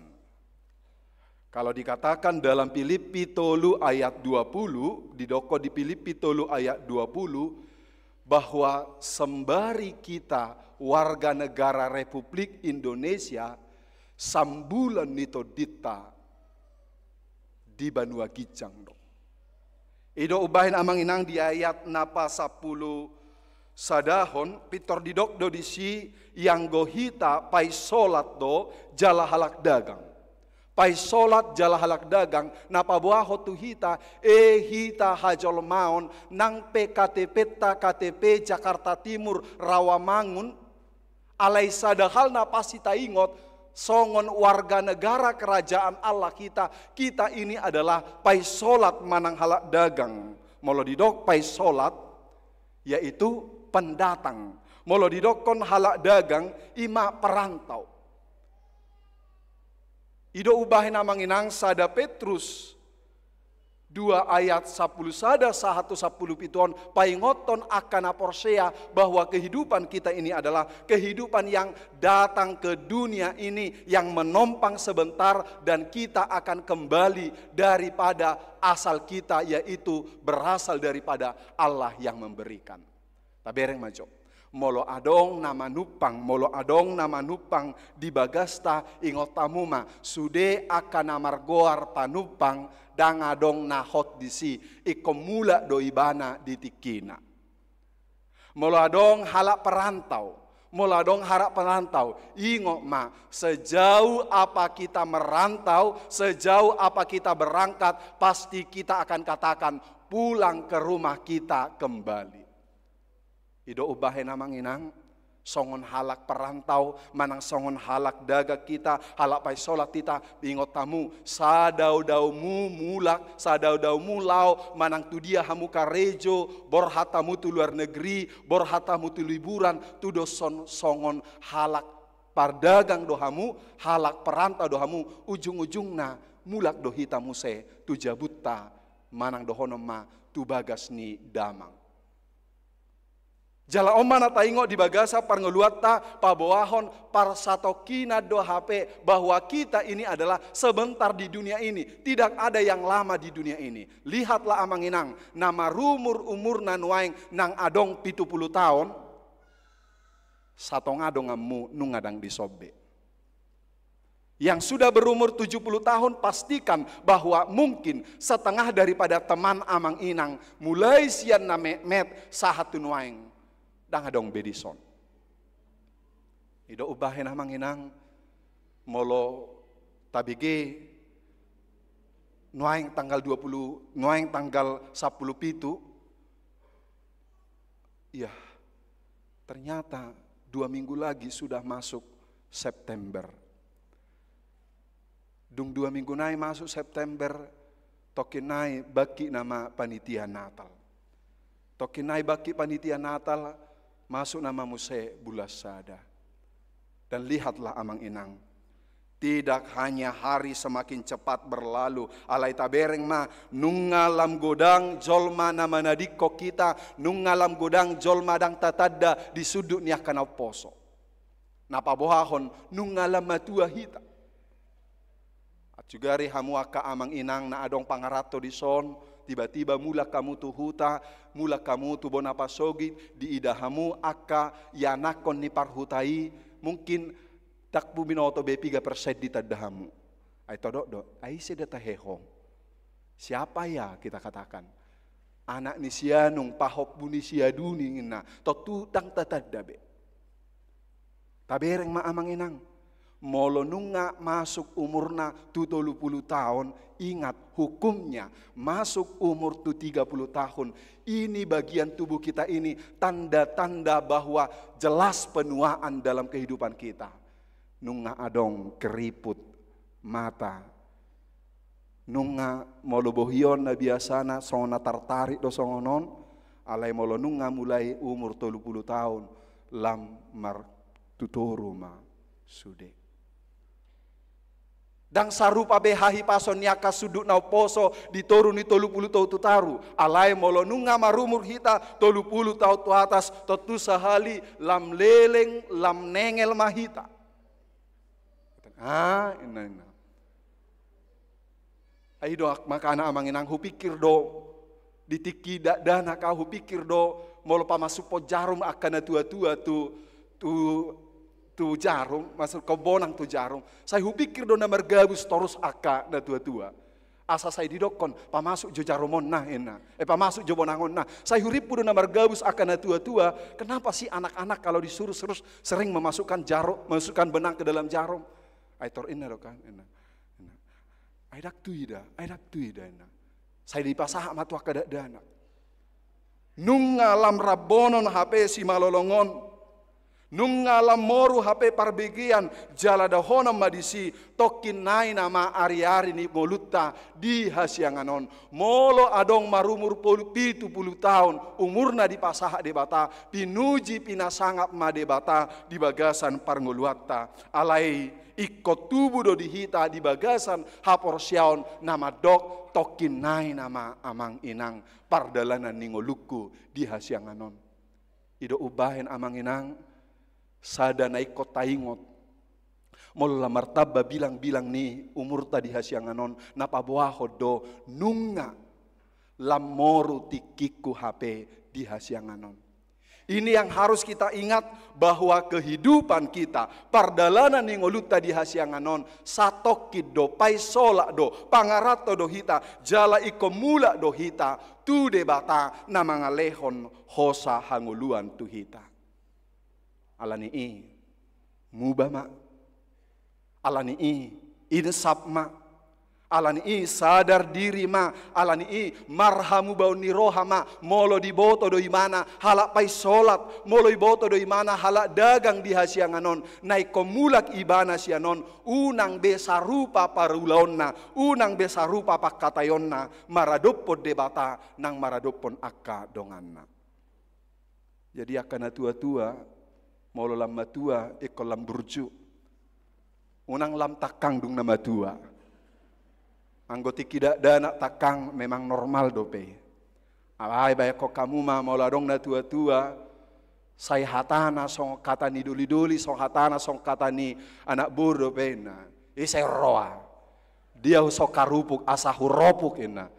S2: Kalau dikatakan dalam Filipi 3 ayat 20, didoko di Filipi 3 ayat 20, bahwa sembari kita warga negara Republik Indonesia, sambulan nito dita di Banua Gijang do. Ido ubahin amang inang di ayat napa 10 sadahon pitor didok do disi yang gohita pai solat do jala halak dagang. Pai solat jala halak dagang napa buah hotu hita hita hajol maon nang PKTP KTP Jakarta Timur Rawamangun alai sadahal napa sita ingot songon warga negara kerajaan Allah kita ini adalah pai solat manang halak dagang. Molo didok pai solat yaitu pendatang. Molo didok kon halak dagang ima perantau. Ido ubahin amang inang sada Petrus 2 ayat 10 sada 1 10 piton paingoton akan aporsea bahwa kehidupan kita ini adalah kehidupan yang datang ke dunia ini yang menompang sebentar dan kita akan kembali daripada asal kita yaitu berasal daripada Allah yang memberikan. Tabereng majo. Molo adong nama nupang di bagasta ingot tamuma sude akan amargoar panupang dang adong nahot disi ikomula do ibana di tikina. Molo adong halak perantau, ingot ma sejauh apa kita merantau, sejauh apa kita berangkat, pasti kita akan katakan pulang ke rumah kita kembali. Ido ubahin amang inang songon halak perantau manang songon halak daga kita halak pai solat kita ingot tamu sadau-daumu mulak sadau-daumu lau manang tu dia hamu karejo borhatamu tu luar negeri borhatamu tu liburan tu do songon halak pardagang dohamu halak perantau dohamu ujung-ujungna mulak do hitamu se tu jabutta manang dohonom ma tu bagas ni damang. Jala omana taingo di bagasa parngeluata paboahon parsatokina do HP bahwa kita ini adalah sebentar di dunia ini, tidak ada yang lama di dunia ini. Lihatlah amang inang, nama umur nanuaing nang adong 70 tahun, satong adong amu nungadang disobe. Yang sudah berumur 70 tahun pastikan bahwa mungkin setengah daripada teman amang inang mulai sian na met sahatun waing. Dang adong bedison. Ido ubahin amang inang molo tabige nuaing tanggal 20 nuaing tanggal 10 pitu. Iya. Ternyata 2 minggu lagi sudah masuk September. Dung 2 minggu nai masuk September tokin nai baki nama panitia Natal. Tokin nai baki panitia Natal masuk nama Muse Bulas Sada. Dan lihatlah amang inang. Tidak hanya hari semakin cepat berlalu. Alai tabereng ma nungalam godang jolma nama nadiko kita. Nungalam godang jolma dang tatada di sudut niah kanau poso. Napa bohahon nungalam matua hita. Atjugari hamuaka amang inang na adong pangarato di son. Tiba-tiba mula kamu tu huta, mula kamu tu bonapasogi di idahamu aka yanakon ni parhutai mungkin tak buminoto B3% di tadahamu. Ay todok do, ay sedeta hehong. Siapa ya kita katakan? Anak ni sianung pahop buni siaduni ngina, totu tang tatadabe. Tabereng maamang inang. Molo nunga masuk umurna tu 30 tahun, ingat hukumnya masuk umur tu 30 tahun. Ini bagian tubuh kita ini tanda-tanda bahwa jelas penuaan dalam kehidupan kita. Nunga adong keriput mata. Nunga molo bohion na biasana sona tartarik do songonon. Alai molo nunga mulai umur 30 tahun lam mar tutoruma sude. Dan sarupa behahi pason nyaka sudut nau poso ditoru ni 30 tau tu taru. Alai molo nunga marumur hita 30 tau tu atas totu sahali lam leleng lam nengel mahita. Ina. Ai do maka anak amanginang hupikir do ditiki dana kau hupikir do molo pamasuk po jarum akan tua-tua tu jarum, masuk kau bonang tu jarum. Saya hupikir do na margabus torus aka na tua-tua. Asa saya didokon, pamasuk jo jarumon nah ena. Pamasuk jo bonangon nah. Saya huripu do na margabus aka na tua-tua. Kenapa sih anak-anak kalau disuruh terus sering memasukkan masukkan benang ke dalam jarum? Ai tor ina do kan ena. Ai dak tuida ena. Saya dipasah matua kada dana. Nunga lam rabonon HP si malolongon. Nungalam moru HP parbegian jala dahona madisi tokin nai nama ari-ari ni molutta di hasianganon molo adong marumur 70 tahun umurna di pasah debata pinuji pinasangap madebata di bagasan parngoluatta alai ikut tubuh do dihita di bagasan hapor siaon nama dok tokin nai nama amang inang pardalanan ningoluku di hasianganon ido ubahen amang inang sada naik kota ingot mola martaba bilang-bilang ni umur tadi hasianganon napa boaho do nunga lamoru tikiku HP di hasianganon. Ini yang harus kita ingat bahwa kehidupan kita pardalanan ningoluta di hasianganon satokid do paisola do pangarato do hita jala ikomula do hita tu debata namangalehon hosa hanguluan tu hita. Alani mubah mak, alani insap mak, alani sadar diri mak, alani marhamu bau niroha mak, molo diboto do imana halak pai solat, molo diboto do imana halak dagang di hasianganon, naik komulak ibana sianon, unang besarupa parulaonna, unang besarupa pakatayonna, maradopon debata nang maradopon akka donganna. Jadi akan tua-tua molo lam matua eko lam burju unang lam takang dung nama tua anggoti kidak dana takang memang normal dope ai bae ko kamu ma molo dong na tua-tua sai hatana song kata ni duli-duli song hatana song kata ni anak bodo pena sai roa dia usok karupuk asa huropuk ina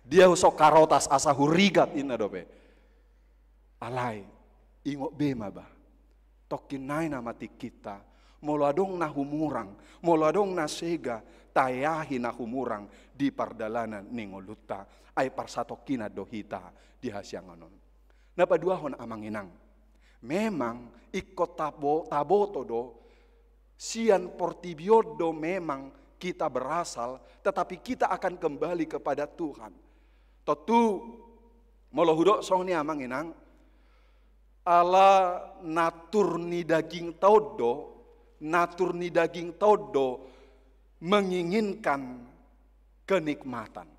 S2: dia usok karotas asa hurigat ina dope alai ingok bema bah tokin nai nama kita molo adong na humurang molo adong na sega tayahi na humurang di pardalanan ningoluta ai parsatokina dohita di hasianganon napa duahon amanginang memang ikot taboto do sian portibiodo memang kita berasal tetapi kita akan kembali kepada Tuhan totu molo hudok song ni amanginang ala natur ni daging todo menginginkan kenikmatan.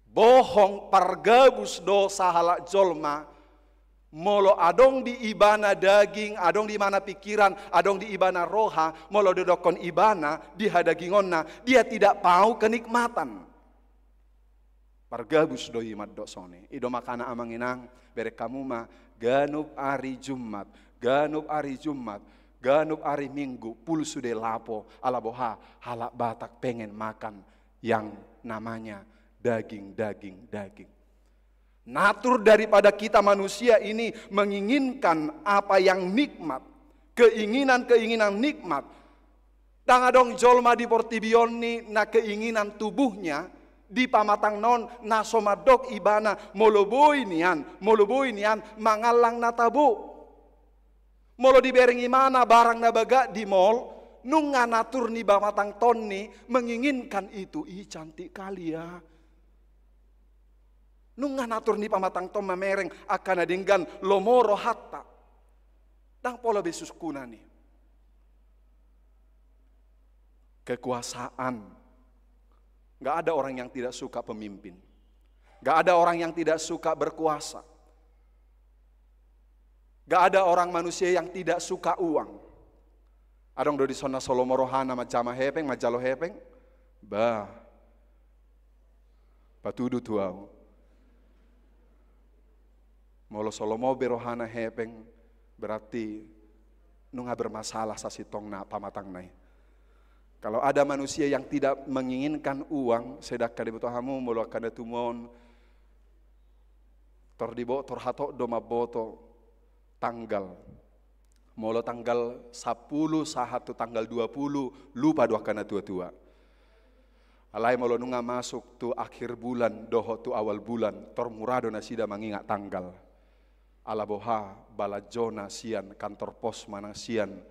S2: Bohong pargabus do sahala jolma molo adong di ibana daging, adong di mana pikiran, adong di ibana roha, molo dodokon ibana di hadagingonna, dia tidak mau kenikmatan. Pargabus do imat do sone, ido makana amanginang bere kamu ma ganub ari Jumat, ganub ari Minggu, pulsu de lapo ala boha halak Batak pengen makan yang namanya daging. Natur daripada kita manusia ini menginginkan apa yang nikmat, keinginan nikmat. Tangadong jolma di portibioni na keinginan tubuhnya di pamatang non nasomadok ibana moloboi nian mangalang natabu molo dibering imana barang nabaga di mall nunga natur ni pamatang ton ni menginginkan itu cantik kali ya nunga natur ni pamatang ton mamereng akan adinggan lomoro hatta dang pola besus kunani kekuasaan. Gak ada orang yang tidak suka pemimpin. Gak ada orang yang tidak suka berkuasa. Gak ada orang manusia yang tidak suka uang. Adong do di sona Solomo rohana macama hepeng, majalo hepeng. Bah. Patudu tuau. Molo Solomo berohana hepeng berarti nunga bermasalah sasitong na pamatang nai. Kalau ada manusia yang tidak menginginkan uang, sedakah di hamu molo kada tumon tordibo torhato doma boto tanggal. Molo tanggal 10 sahatu tanggal 20 lupa dua kana tua-tua. Alai molo nunga masuk tu akhir bulan doho tu awal bulan tormurado na sida mangingat tanggal. Alaboha balajona sian kantor pos manang sian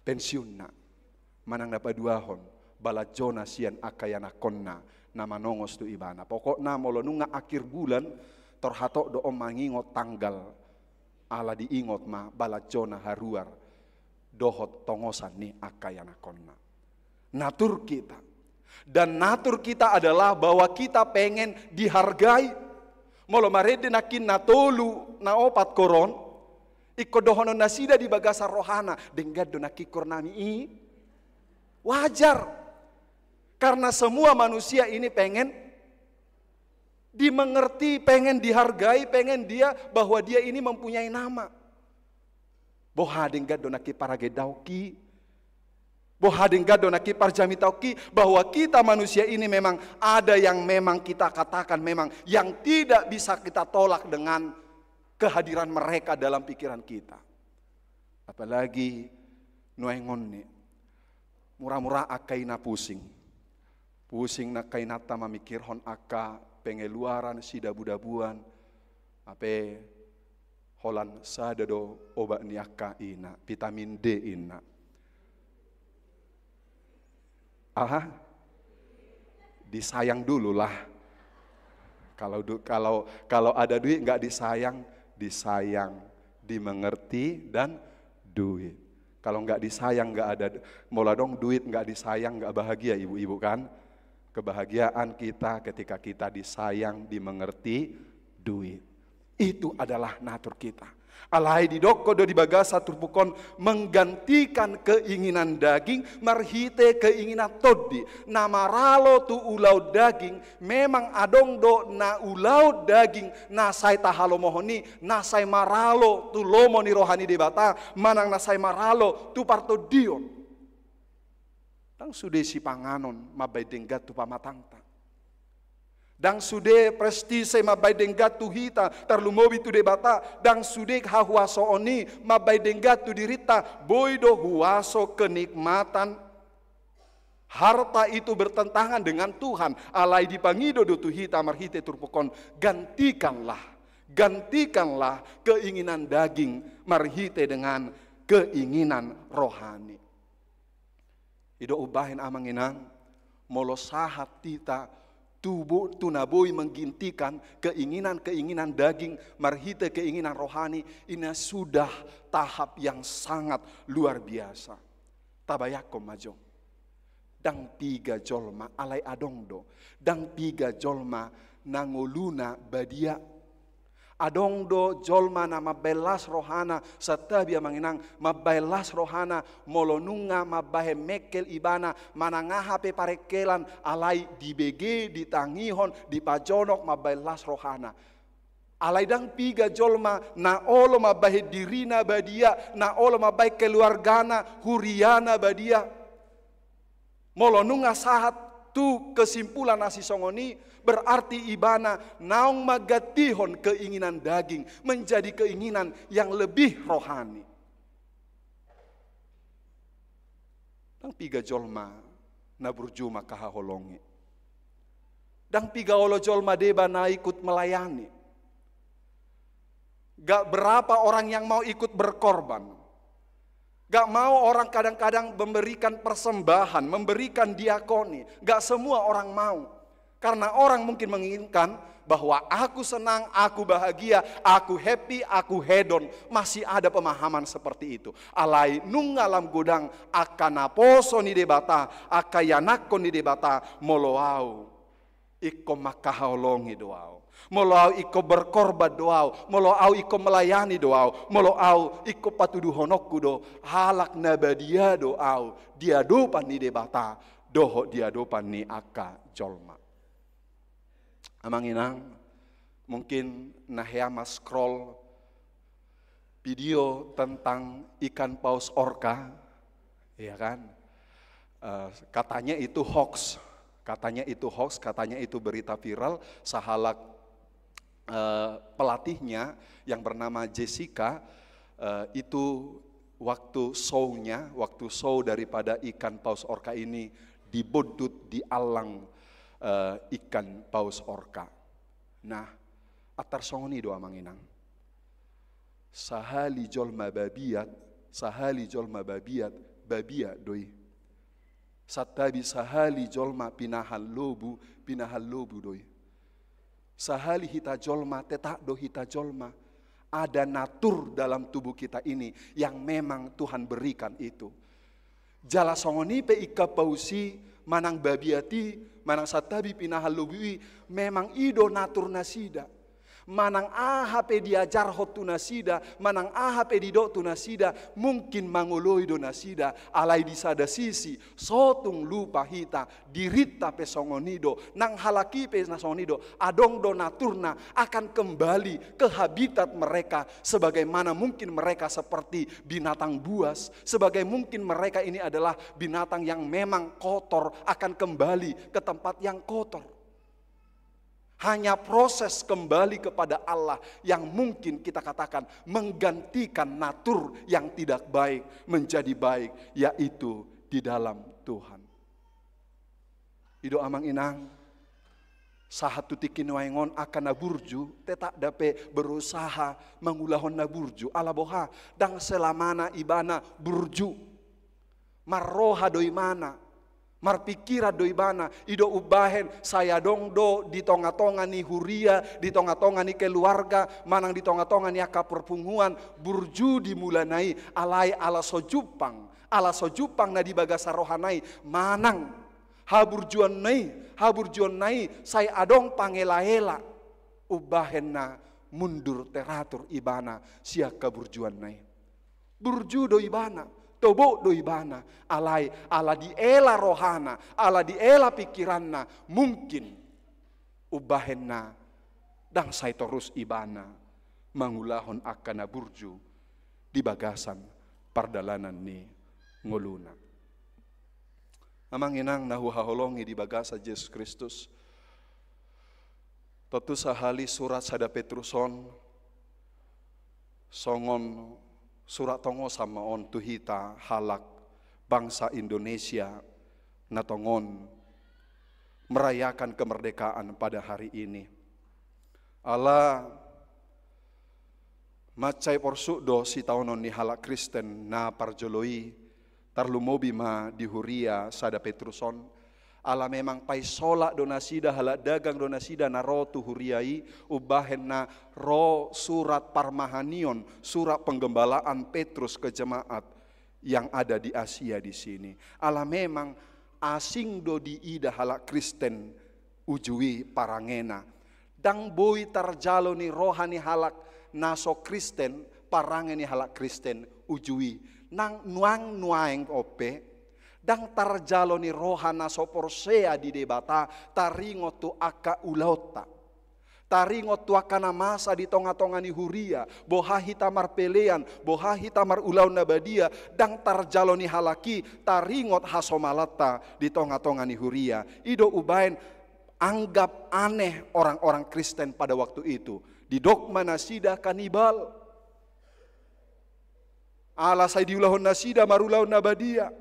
S2: pensiun na manang dapat duahon balajona sian akayana konna nama nongos tu ibana. Pokokna molo nunga akhir bulan torhato do mangingot tanggal. Ala diingot ma balajona haruar dohot tongosan ni akayana konna. Natur kita. Dan natur kita adalah bahwa kita pengen dihargai. Molo marede nakin natolu na opat koron. Iko dohono nasida di bagasa rohana. Denggad do nakikor nami i. Wajar. Karena semua manusia ini pengen dimengerti, pengen dihargai, pengen dia bahwa dia ini mempunyai nama. Bohadeng gadonaki paragedauki, bohadeng gadonaki parjamitauki, bahwa kita manusia ini memang ada yang memang kita katakan memang yang tidak bisa kita tolak dengan kehadiran mereka dalam pikiran kita. Apalagi nuengon nih, murah-murah akaina pusing na kainata mamikir hon aka pengeluaran si dabu-dabuan ape holan sadado obat niaka ina vitamin D ina. Aha, disayang dulu lah. Kalau ada duit nggak disayang, dimengerti dan duit. Kalau nggak disayang nggak ada, mola dong duit nggak disayang nggak bahagia ibu-ibu kan? Kebahagiaan kita ketika kita disayang, dimengerti, duit. Itu adalah natur kita. Alai di doko do di bagasa turpukon menggantikan keinginan daging, marhite keinginan todi. Nama ralo tu ulau daging, memang adong do na ulau daging, nasai tahalo mohoni, nasai maralo tu lomo ni rohani debata, manang nasai maralo tu parto dion. Dang sude si panganon mabay denggat tu pamatangta. Dang sude prestise mabay denggat tu hita terlumobi tu debata. Dang sude hahuaso oni mabay denggat tu dirita. Boydo huaso kenikmatan. Harta itu bertentangan dengan Tuhan. Alai dipangido do tu hita marhite turpukon. Gantikanlah keinginan daging marhite dengan keinginan rohani. Ido ubahin amang inang, molo sahat tita tubuh tunabui menggintikan keinginan daging marhite keinginan rohani. Ini sudah tahap yang sangat luar biasa. Tabayakom majo. Dang tiga jolma alai adongdo. Dang tiga jolma nangoluna badia. Adongdo jolma na mabelas rohana satabia manginang mabelas rohana molonunga mabahe mekel ibana manangahape parekelan alai di BG di tangihon di pajonok mabelas rohana. Alai dang piga jolma na olo mabahe dirina badia na olo mabahe keluargana huriana badia. Molonunga sahat tu kesimpulan nasi songoni berarti ibana naung magatihon keinginan daging menjadi keinginan yang lebih rohani. Dang piga jolma na berjuma kahaholongi. Dang piga olo jolma deba na ikut melayani. Gak berapa orang yang mau ikut berkorban. Gak mau orang kadang-kadang memberikan persembahan, memberikan diakoni. Gak semua orang mau. Karena orang mungkin menginginkan bahwa aku senang, aku bahagia, aku happy, aku hedon. Masih ada pemahaman seperti itu. Alai nungalam godang akanaposo ni debata, akayanakon ni debata moloau. iko makaholongi doau. Molo au iko berkorban doau, molo au iko melayani doau, molo au iko patudu honokku do halak nabadia doau. Dia dopan ni debata, doho dia dopan ni aka jolma. Amang inang, mungkin naheama scroll video tentang ikan paus orca, ya kan? Katanya itu hoax, katanya itu berita viral. Sahalak pelatihnya yang bernama Jessica itu waktu show daripada ikan paus orca ini dibodut di alang ikan paus orca. Nah, atar songoni doa manginang. Sahali jolma babiat, babia doi. Satabi sahali jolma pinahal lobu doi. Sahali hita jolma tetak do hita jolma. Ada natur dalam tubuh kita ini yang memang Tuhan berikan itu. Jala songoni pe ika pausi manang babiati, manang satabi pinahal lobu, memang ido natur nasida. Manang aha pe diajar hotu nasida, manang aha pe didok tu nasida, mungkin mangoloi do nasida, alai di sada sisi, sotung lupa hita, dirita pe songonido, nang halaki pe nasongonido, adong do naturna akan kembali ke habitat mereka, sebagaimana mungkin mereka seperti binatang buas, sebagai mungkin mereka ini adalah binatang yang memang kotor, akan kembali ke tempat yang kotor. Hanya proses kembali kepada Allah yang mungkin kita katakan menggantikan natur yang tidak baik menjadi baik, yaitu di dalam Tuhan. Ido amang inang, sahatu tikin waingon akan naburju, tetak dape berusaha mengulahon naburju, ala boha, dang selamana ibana burju, marroha doi mana, marpikira doi bana, ido ubahen saya dong do di tonga-tonga ni huria, di tonga-tonga ni keluarga, manang di tonga-tonga ni aka perpunguan, burju dimulanai, alai ala sojupang na di bagasa rohanai, manang haburjuan nai, saya adong pangela-ela, ubahen na mundur teratur ibana, siaka burjuan nai, burju do ibana. Tobo do ibana, alai ala di ela rohana, ala di ela pikiranna, mungkin ubahenna dang sai terus ibana mangulahon akana burju di bagasan pardalanan ni ngoluna. Amang inang nahu haholongi di bagasa Yesus Kristus. Totu sahali surat sada Petruson songon surat tongo sama on tuhita halak bangsa Indonesia natongon merayakan kemerdekaan pada hari ini. Allah macai porsukdo si taonon ni halak Kristen na parjoloi tarlumobi ma di huria sada Petruson. Allah memang pai solak donasida halak dagang donasida na ro tu huriai ubahen na ro surat parmahanion, surat penggembalaan Petrus ke jemaat yang ada di Asia di sini. Allah memang asing do di ida halak Kristen ujui parangena. Dang boi tarjalo ni rohani halak naso Kristen parangeni halak Kristen ujui nang nuang ope. Dang tarjalo ni rohana soporsea di debata taringo tu aka ulauta. Taringo tu akana masa di tonga-tonga ni huria, boha hitamar pelean, boha hitamar ulau nabadia, dang tarjalo ni halaki taringot hasomalata di tonga-tonga ni huria. Ido ubain anggap aneh orang-orang Kristen pada waktu itu. Di dogma nasida kanibal. Ala sai diulahon nasida marulau nabadia.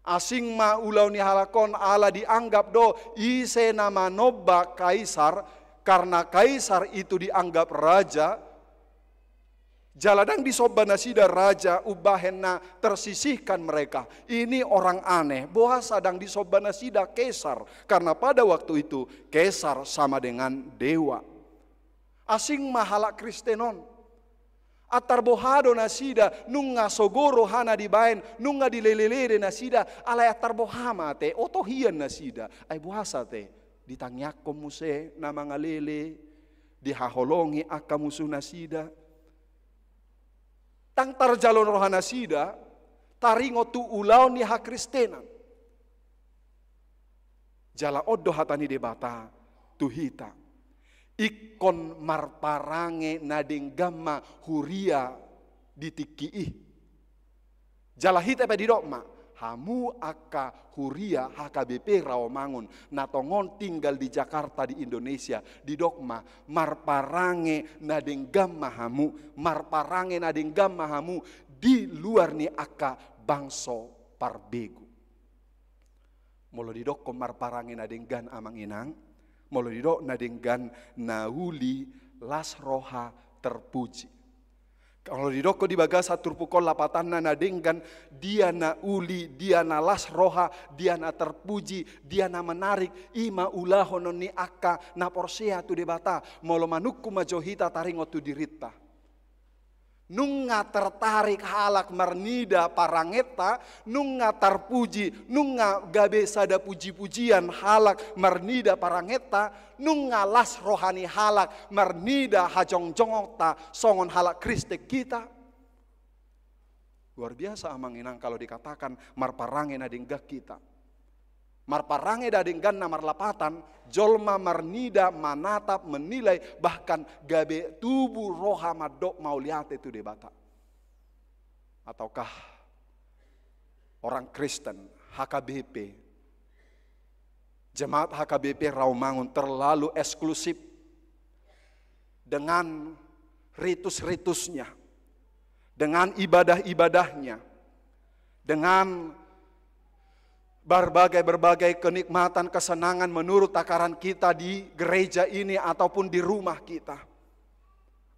S2: Asing ma ulau ni halakon ala dianggap do ise nama noba kaisar, karena kaisar itu dianggap raja. Jaladang disoba nasida raja ubahena tersisihkan mereka. Ini orang aneh, boha sadang disoba nasida kaisar, karena pada waktu itu kaisar sama dengan dewa. Asing ma halak Kristenon. Atar bohado nasida nunga sogoro hana dibain nunga dilelelere nasida alay atar bohama te otohian nasida ay buhasa te ditangyak komuse na mga lele dihaholongi aka musuh nasida tang tarjalon rohana nasida taringo tu ulaw ni ha Kristena jala oddo hatani debata tuhita ikon marparange nading gamma huria ditikii. Jalahita pa didokma. Hamu aka huria HKBP Rawamangun. Natongon tinggal di Jakarta di Indonesia. Didokma marparange nading gamma hamu. Marparange nading gamma hamu. Di luar ni aka bangso parbegu. Molo didok marparange nading gan amang inang. Molo didok nadenggan nauli las roha terpuji. Kalau didok di bagasa turpukol lapatan nadenggan dia nauli, dia na las roha, dia na terpuji, dia na menarik ima ulahonon ni aka na porsea tu debata. Molo manukku majohita taringo tu dirita. Nunga tertarik halak marnida parangeta, nunga terpuji, nunga gabe sada puji-pujian halak marnida parangeta, nunga las rohani halak marnida hajong-jongota songon halak Kristek kita. Luar biasa amang inang kalau dikatakan marparange nadingga kita. Marparange dadinggan namar lapatan, jolma marnida manatap menilai bahkan gabe tubuh roha madok mau lihat itu debata. Ataukah orang Kristen HKBP, jemaat HKBP Rawamangun terlalu eksklusif dengan ritus-ritusnya, dengan ibadah-ibadahnya, dengan berbagai kenikmatan, kesenangan menurut takaran kita di gereja ini ataupun di rumah kita.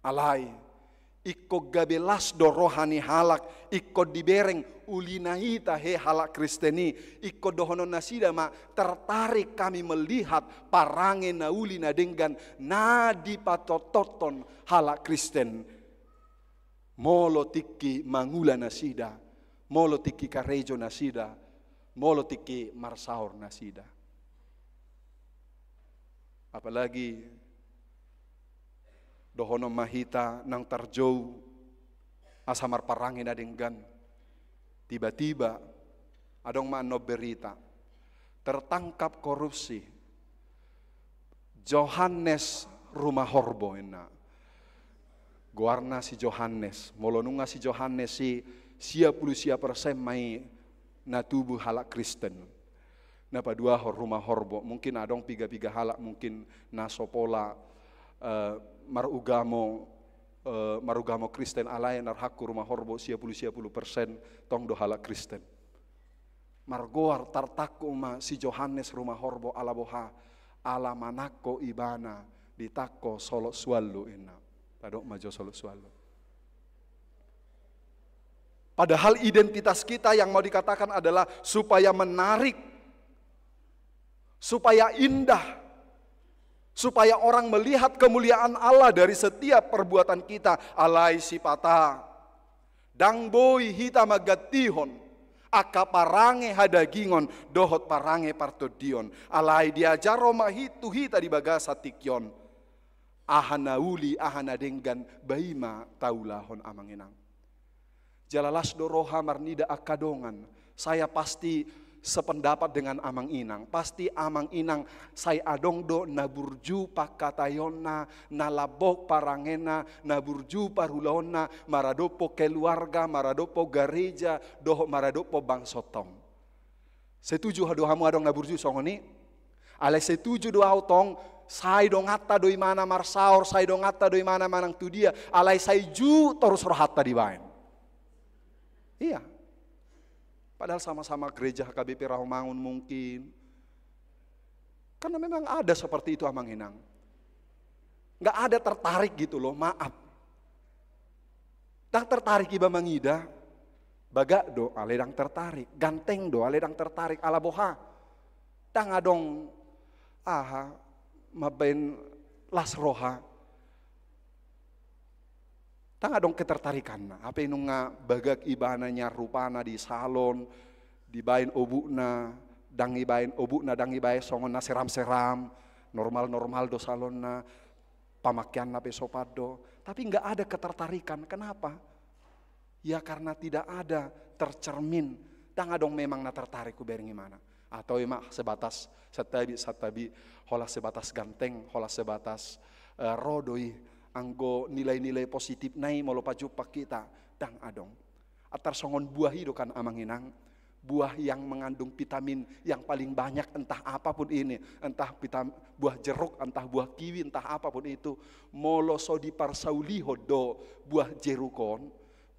S2: Alai, ikut gabelas do rohani halak, ikut dibereng ulinaita he halak Kristeni, ikut dohonon nasida ma tertarik kami melihat parange na ulina dengan na dipatototon halak Kristen. Molo tiki mangula nasida, molo tiki karejo nasida, molo tiki marsaur nasida. Apalagi dohono mahita nang tarjou asamar parangin adenggan. Tiba-tiba adong maano berita tertangkap korupsi Johannes Rumah Horbo ena. Guarna si Johannes, molonunga si Johannes si 50% mai na tubuh halak Kristen. Na padua rumah horbo, mungkin adong piga-piga halak mungkin na sopola marugamo Kristen alay narhaku rumah horbo 50% tong do halak Kristen. Margoar tartaku ma si Johannes rumah horbo ala boha ala manako ibana ditako solo swallo ena. Padok majo solo swallo. Padahal identitas kita yang mau dikatakan adalah supaya menarik, supaya indah, supaya orang melihat kemuliaan Allah dari setiap perbuatan kita. Alai sipata, dang boy hita magatihon, aka parange hadagingon, dohot parange partodion. Alai diajar romahitu hita di bagasa tikyon, ahana uli ahana denggan baima taulahon amanginang. Jalalas doroha marnida akadongan. Saya pasti sependapat dengan Amang Inang. Pasti Amang Inang saya adongdo naburju pakatayona, nalabok parangena, naburju parulona, maradopo keluarga, maradopo gereja, doho maradopo bangsotong. Setuju hadohamu adong naburju songoni? Ale setuju doa tong, saya dong hatta doi mana marsaur, saya dong hatta doi mana manang tu dia, alai saya ju terus rohata di bain. Iya, padahal sama-sama gereja HKBP Rawamangun mungkin. Karena memang ada seperti itu Amang Inang. Nggak ada tertarik gitu loh, maaf. Dang tertarik iba mangida, baga do aledang tertarik, ganteng do aledang tertarik ala boha. Dang adong maben las roha. Tanga dong ketertarikan. Apa yang nga bagag ibananya rupana di salon, dibain obukna, dang ibain obukna, dang ibain songon na seram-seram, normal-normal do salon na, pamakyan na pesopado. Tapi nggak ada ketertarikan. Kenapa? Ya karena tidak ada tercermin. Tanga dong memang na tertarik ku bering gimana. Atau emak sebatas satabi, hola sebatas ganteng, hola sebatas rodoi, anggo nilai-nilai positif nai molo pajupak kita, dang adong. Atar songon buah hidup kan amanginang, buah yang mengandung vitamin yang paling banyak entah apapun ini, entah buah jeruk, entah buah kiwi, entah apapun itu, molo so di parsauli hodo buah jerukon,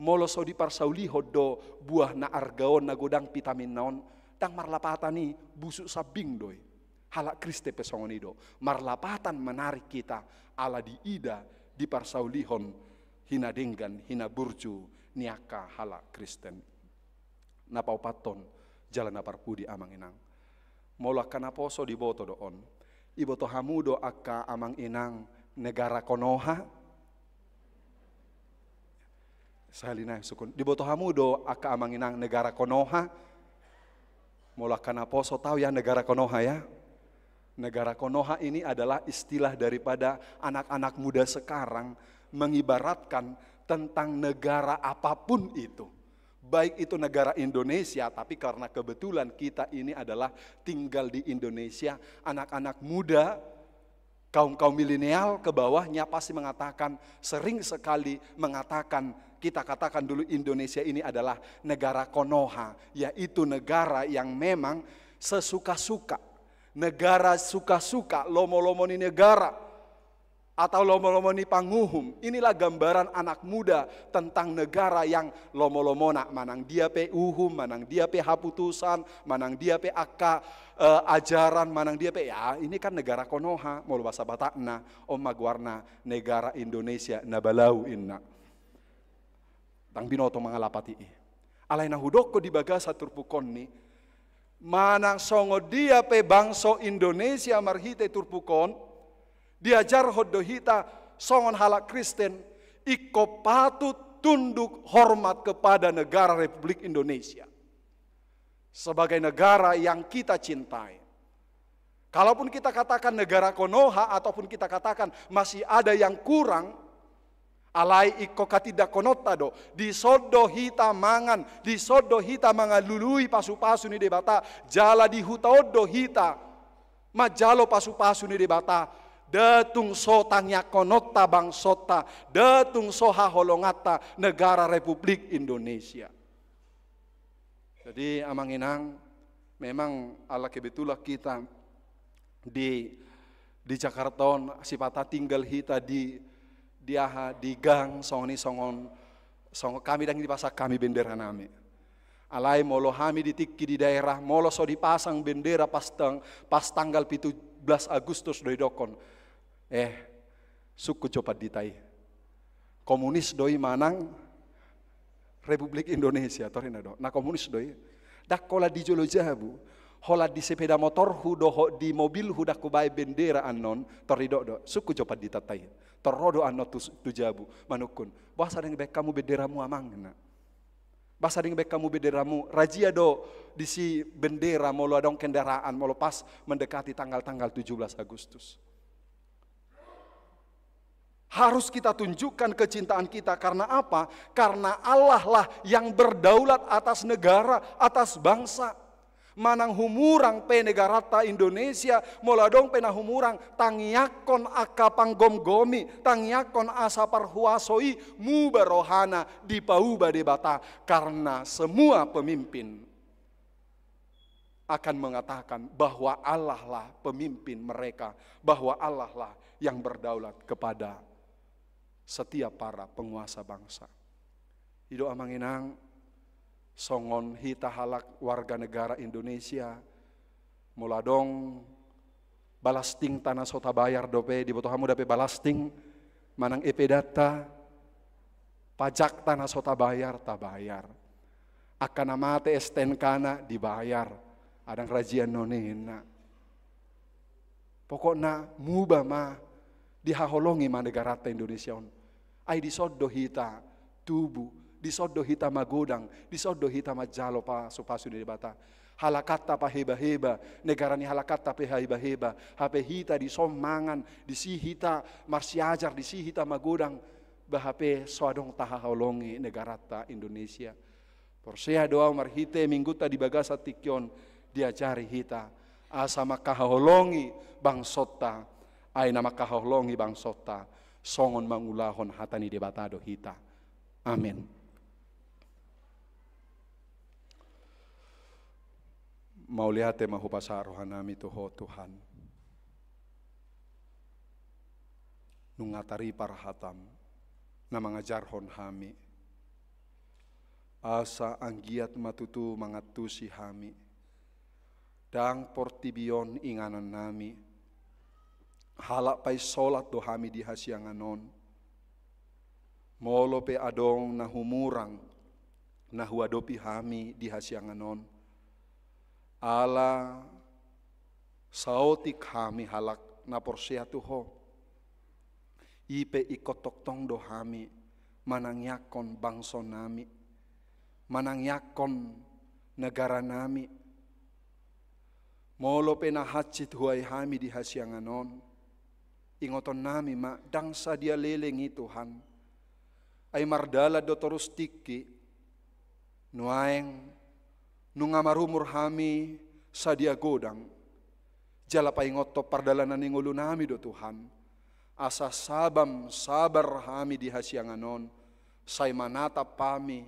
S2: molo so di parsauli hodo buah na argaon na godang vitamin naon, tang marlapatan ni busuk sabing doi. Halak Kriste pesongon ido. Marlapatan menarik kita ala di ida di parsaulihon hina denggan hina burju niaka halak Kristen. Napau paton jalan naparpudi amang inang. Mola kanaposo di boto doon. Iboto hamudo aka amang inang negara konoha. Salina sukun. Di boto hamudo aka amang inang negara konoha. Mola kanaposo tahu ya negara konoha ya. Negara konoha ini adalah istilah daripada anak-anak muda sekarang mengibaratkan tentang negara apapun itu. Baik itu negara Indonesia, tapi karena kebetulan kita ini adalah tinggal di Indonesia, anak-anak muda, kaum-kaum milenial ke bawahnya pasti mengatakan, sering sekali mengatakan, kita katakan dulu Indonesia ini adalah negara konoha, yaitu negara yang memang sesuka-suka. Negara suka-suka, lomo-lomo ni negara, atau lomo-lomo ni panguhum. Inilah gambaran anak muda tentang negara yang lomo-lomo nak manang dia pe uhum, manang dia pe haputusan, manang dia pe akka ajaran, manang dia pe ya ini kan negara konoha, mau bahasa Batakna, magwarna negara Indonesia nabalau inna. Tang binoto mangalapati. Alai nahudoko di bagasa turpukon ni. Manang songo dia pe bangso Indonesia marhite turpukon, diajar hodohita songon halak Kristen, iko patut tunduk hormat kepada negara Republik Indonesia. Sebagai negara yang kita cintai. Kalaupun kita katakan negara konoha ataupun kita katakan masih ada yang kurang, alai iko katidak konotado di sodo hita mangan lului pasu-pasu ni debata jala di hutaodo hita majalo pasu-pasu ni debata datung so tangya konota bangsota datung so haholongata negara Republik Indonesia. Jadi amang inang memang ala kebetulan kita di Jakarta sipata tinggal hita di gang songon kami dan di pasar kami bendera nami. Alai molo kami ditikki di daerah molo so dipasang bendera pas tanggal 17 Agustus doi dokon. Suku copat ditai. Komunis doi manang Republik Indonesia torina do. Nah komunis doi dak kola di Jolo Jabu. Hola di sepeda motor hudo di mobil hudak kubai bendera anon torido do suku copat ditatai. Terrodo anno tujabu manukun. Bahasa dengan baik kamu benderamu amangna. Bahasa dengan baik kamu benderamu rajia do di si bendera molo adong kendaraan molo pas mendekati tanggal 17 Agustus. Harus kita tunjukkan kecintaan kita karena apa? Karena Allah lah yang berdaulat atas negara, atas bangsa. Manang humurang pe negarata Indonesia moladong pena humurang tangiakon aka panggom-gomi tangiakon asa parhuasoi mubarohana di pauba debata karena semua pemimpin akan mengatakan bahwa Allah lah pemimpin mereka, bahwa Allah lah yang berdaulat kepada setiap para penguasa bangsa. Hidup amanginang songon hita halak warga negara Indonesia muladong balasting tanah sota bayar dope di botohamu dape balasting manang EP data pajak tanah sota bayar tak bayar akan amate STNK dibayar adang rajian nonena pokoknya mubah mah dihaholongi mah negara Indonesia Ai disodo hita tubuh, disodo hita magodang, disodo hita majalo pasu-pasu di bata. Halakata pa heba-heba, negara ni halakata pa heba-heba, hape hita di somangan, di si hita marsiajar, di si hita magodang, bahape soadong tahaholongi negara ta Indonesia. Porsea doa marhite mingguta di bagasa tikyon, diajari hita, asa makaholongi bangsota, ay na makaholongi bangsota, songon mangulahon hatani debatado hita. Amin. Mau lihat mahupasa rohanami tuho Tuhan. Nungatari parhatam na mengajarhon hami. Asa anggiat matutu mangatusi hami. Dang portibion inganan nami. Halak pai solat do hami di hasianganon. Molo pe adong na humurang na huadopi hami di hasianganon. Ala saotik hami halak na porsea tuho. Ipe ikotok tong do hami manangyakon bangso nami. Manangyakon negara nami. Molo pe na hacit huay hami di hasianganon. Ingoton nami ma dangsa dia lelengi Tuhan. Ay mardala do terus tiki. Nuaeng nunga marumur hami sadia godang. Jala paingoto pardalanan ningulu nami do Tuhan. Asa sabam sabar hami di hasianganon. Say manata pami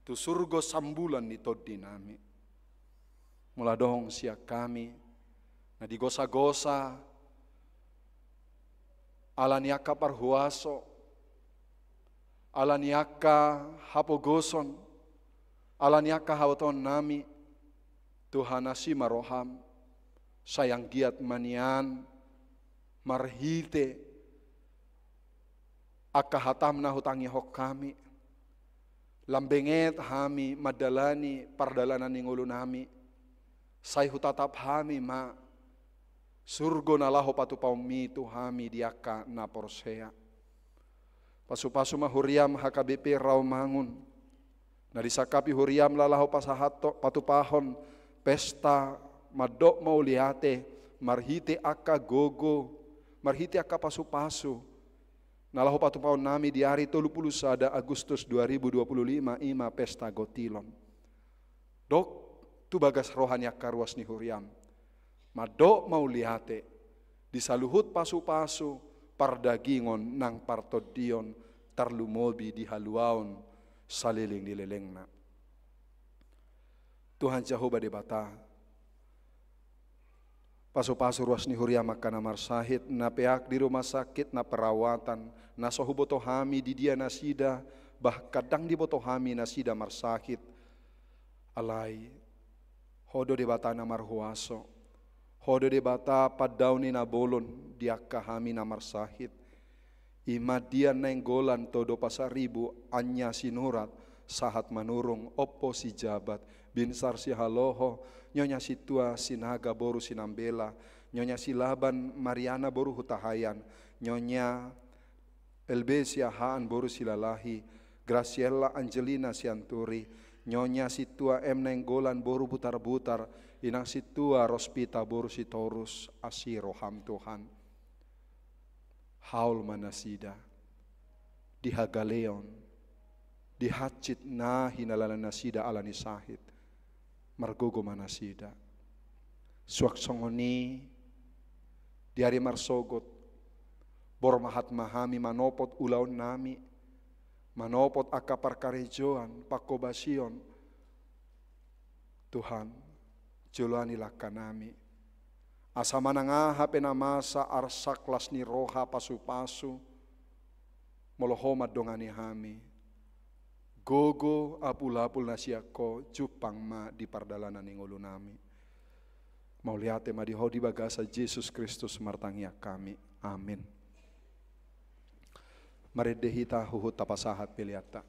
S2: tu surgo sambulan ni toddi nami. Mula dong siak kami na digosa-gosa alaniaka parhuaso, alaniaka hapogoson, alaniaka hawaton nami, Tuhan nasi maroham, sayang giat manian, marhite, akahatam na hutangi hok kami, lambenget hami madalani pardalanan ningulu nami, say hutatap hami ma, surgo nalaho patupau mi tu hami diaka na porsea. Pasu-pasu mahuriam HKBP Rawamangun. Na disakapi huriam lalaho pasahato patupahon pesta madok mauliate marhite aka gogo marhite aka pasu-pasu. Nalaho patupahon nami di hari 31 Agustus 2025 ima pesta gotilon. Dok tu bagas rohani akaruas ni huriam. Madok mauliate disaluhut pasu-pasu pardagingon nang partodion tarlumobi di haluaon saliling dilelengna. Tuhan Jehovah debata pasu-pasu ruas ni huriam makana marsahit na peak di rumah sakit na perawatan na sohuboto hami di dia nasida bah kadang di boto hami nasida marsahit alai hodo debata na marhuaso. Hodo debata padauni na bolon diaka hami na marsahit. Ima dia nenggolan todo pasaribu anya sinurat sahat manurung opo si jabat binsar si haloho nyonya si tua sinaga boru sinambela nyonya si laban Mariana boru hutahayan nyonya Elbesia haan boru silalahi Graciela Angelina sianturi nyonya si tua nenggolan boru butar-butar inang si tua Rospita boru si torus asiroham Tuhan. Haul manasida di Hagaleon di hacit na hinalalan nasida alani sahid margogo manasida suak songoni di hari marsogot bormahat mahami manopot ulaun nami manopot akapar karejoan pakobasion Tuhan julanilah kanami asa manangaha penamasa arsaklas ni roha pasu-pasu molohoma dongani hami gogo apul-apul nasiako jupang ma di pardalanan ingulu nami mau liate ma diho di bagasa Yesus Kristus martangia kami amin. Mari dehita huhut tapasahat piliata.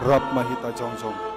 S2: Rap mahita jongsong.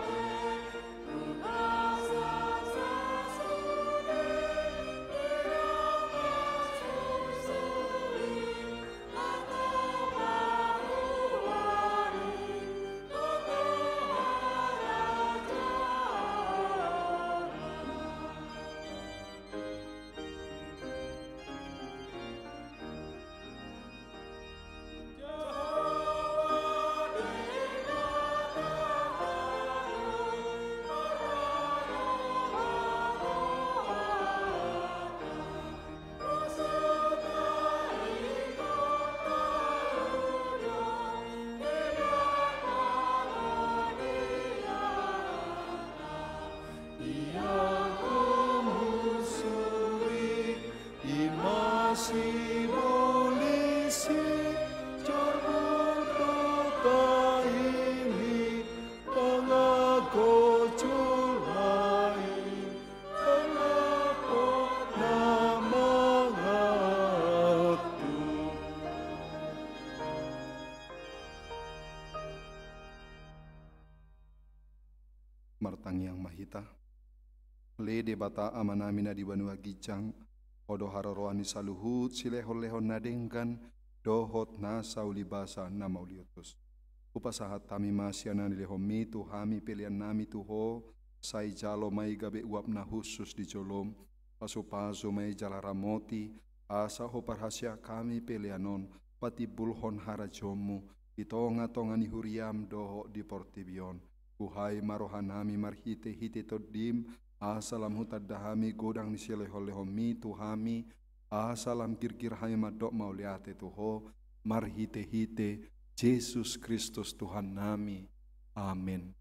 S2: Martang yang mahita le de bata amanamina di banua gijang odo haroroani saluhut silehon-lehon nadengkan dohot na saulibasa na mauliutus upasahat tami masyana nilehomi tu hami pilihan nami tuho sai jalo mai gabe uap na khusus di jolom pasu-pasu mai jalaramoti asa ho parhasya kami pilihanon pati bulhon harajomu itonga-tonga ni huriam doho di portibion Uhai marohanami marhite-hite todim, asalam hutadahami godang ni silehol-lehomi tuhami, asalam kir-kir hami madok mauliate tuho, marhite-hite, Yesus Kristus Tuhan nami. Amin.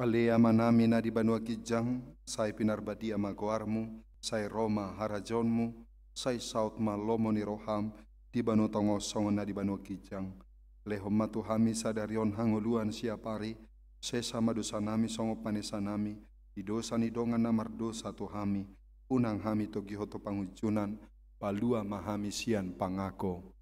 S2: Palea manami na di banua kijang, sai pinarbadi amagoarmu, sai Roma harajonmu, sai saut malomo ni roham, di banu tongo songon na di banua kijang. Lehom matuhami sadarion hanguluan siapari, sesama dosa nami songo panesanami, di dosa ni dongan namar dosa tuhami, unang hami togi hoto pangujunan, palua mahami sian pangako.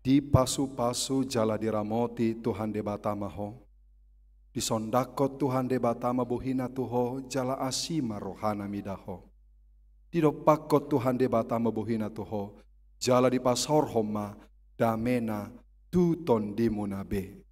S2: Di pasu-pasu jala diramoti Tuhan de batama ho. Di sondakot Tuhan de batama buhina tuho jala asima rohana midaho. Di dopakot Tuhan de batama buhina tuho jala di pasor homa damena tuton di munabe.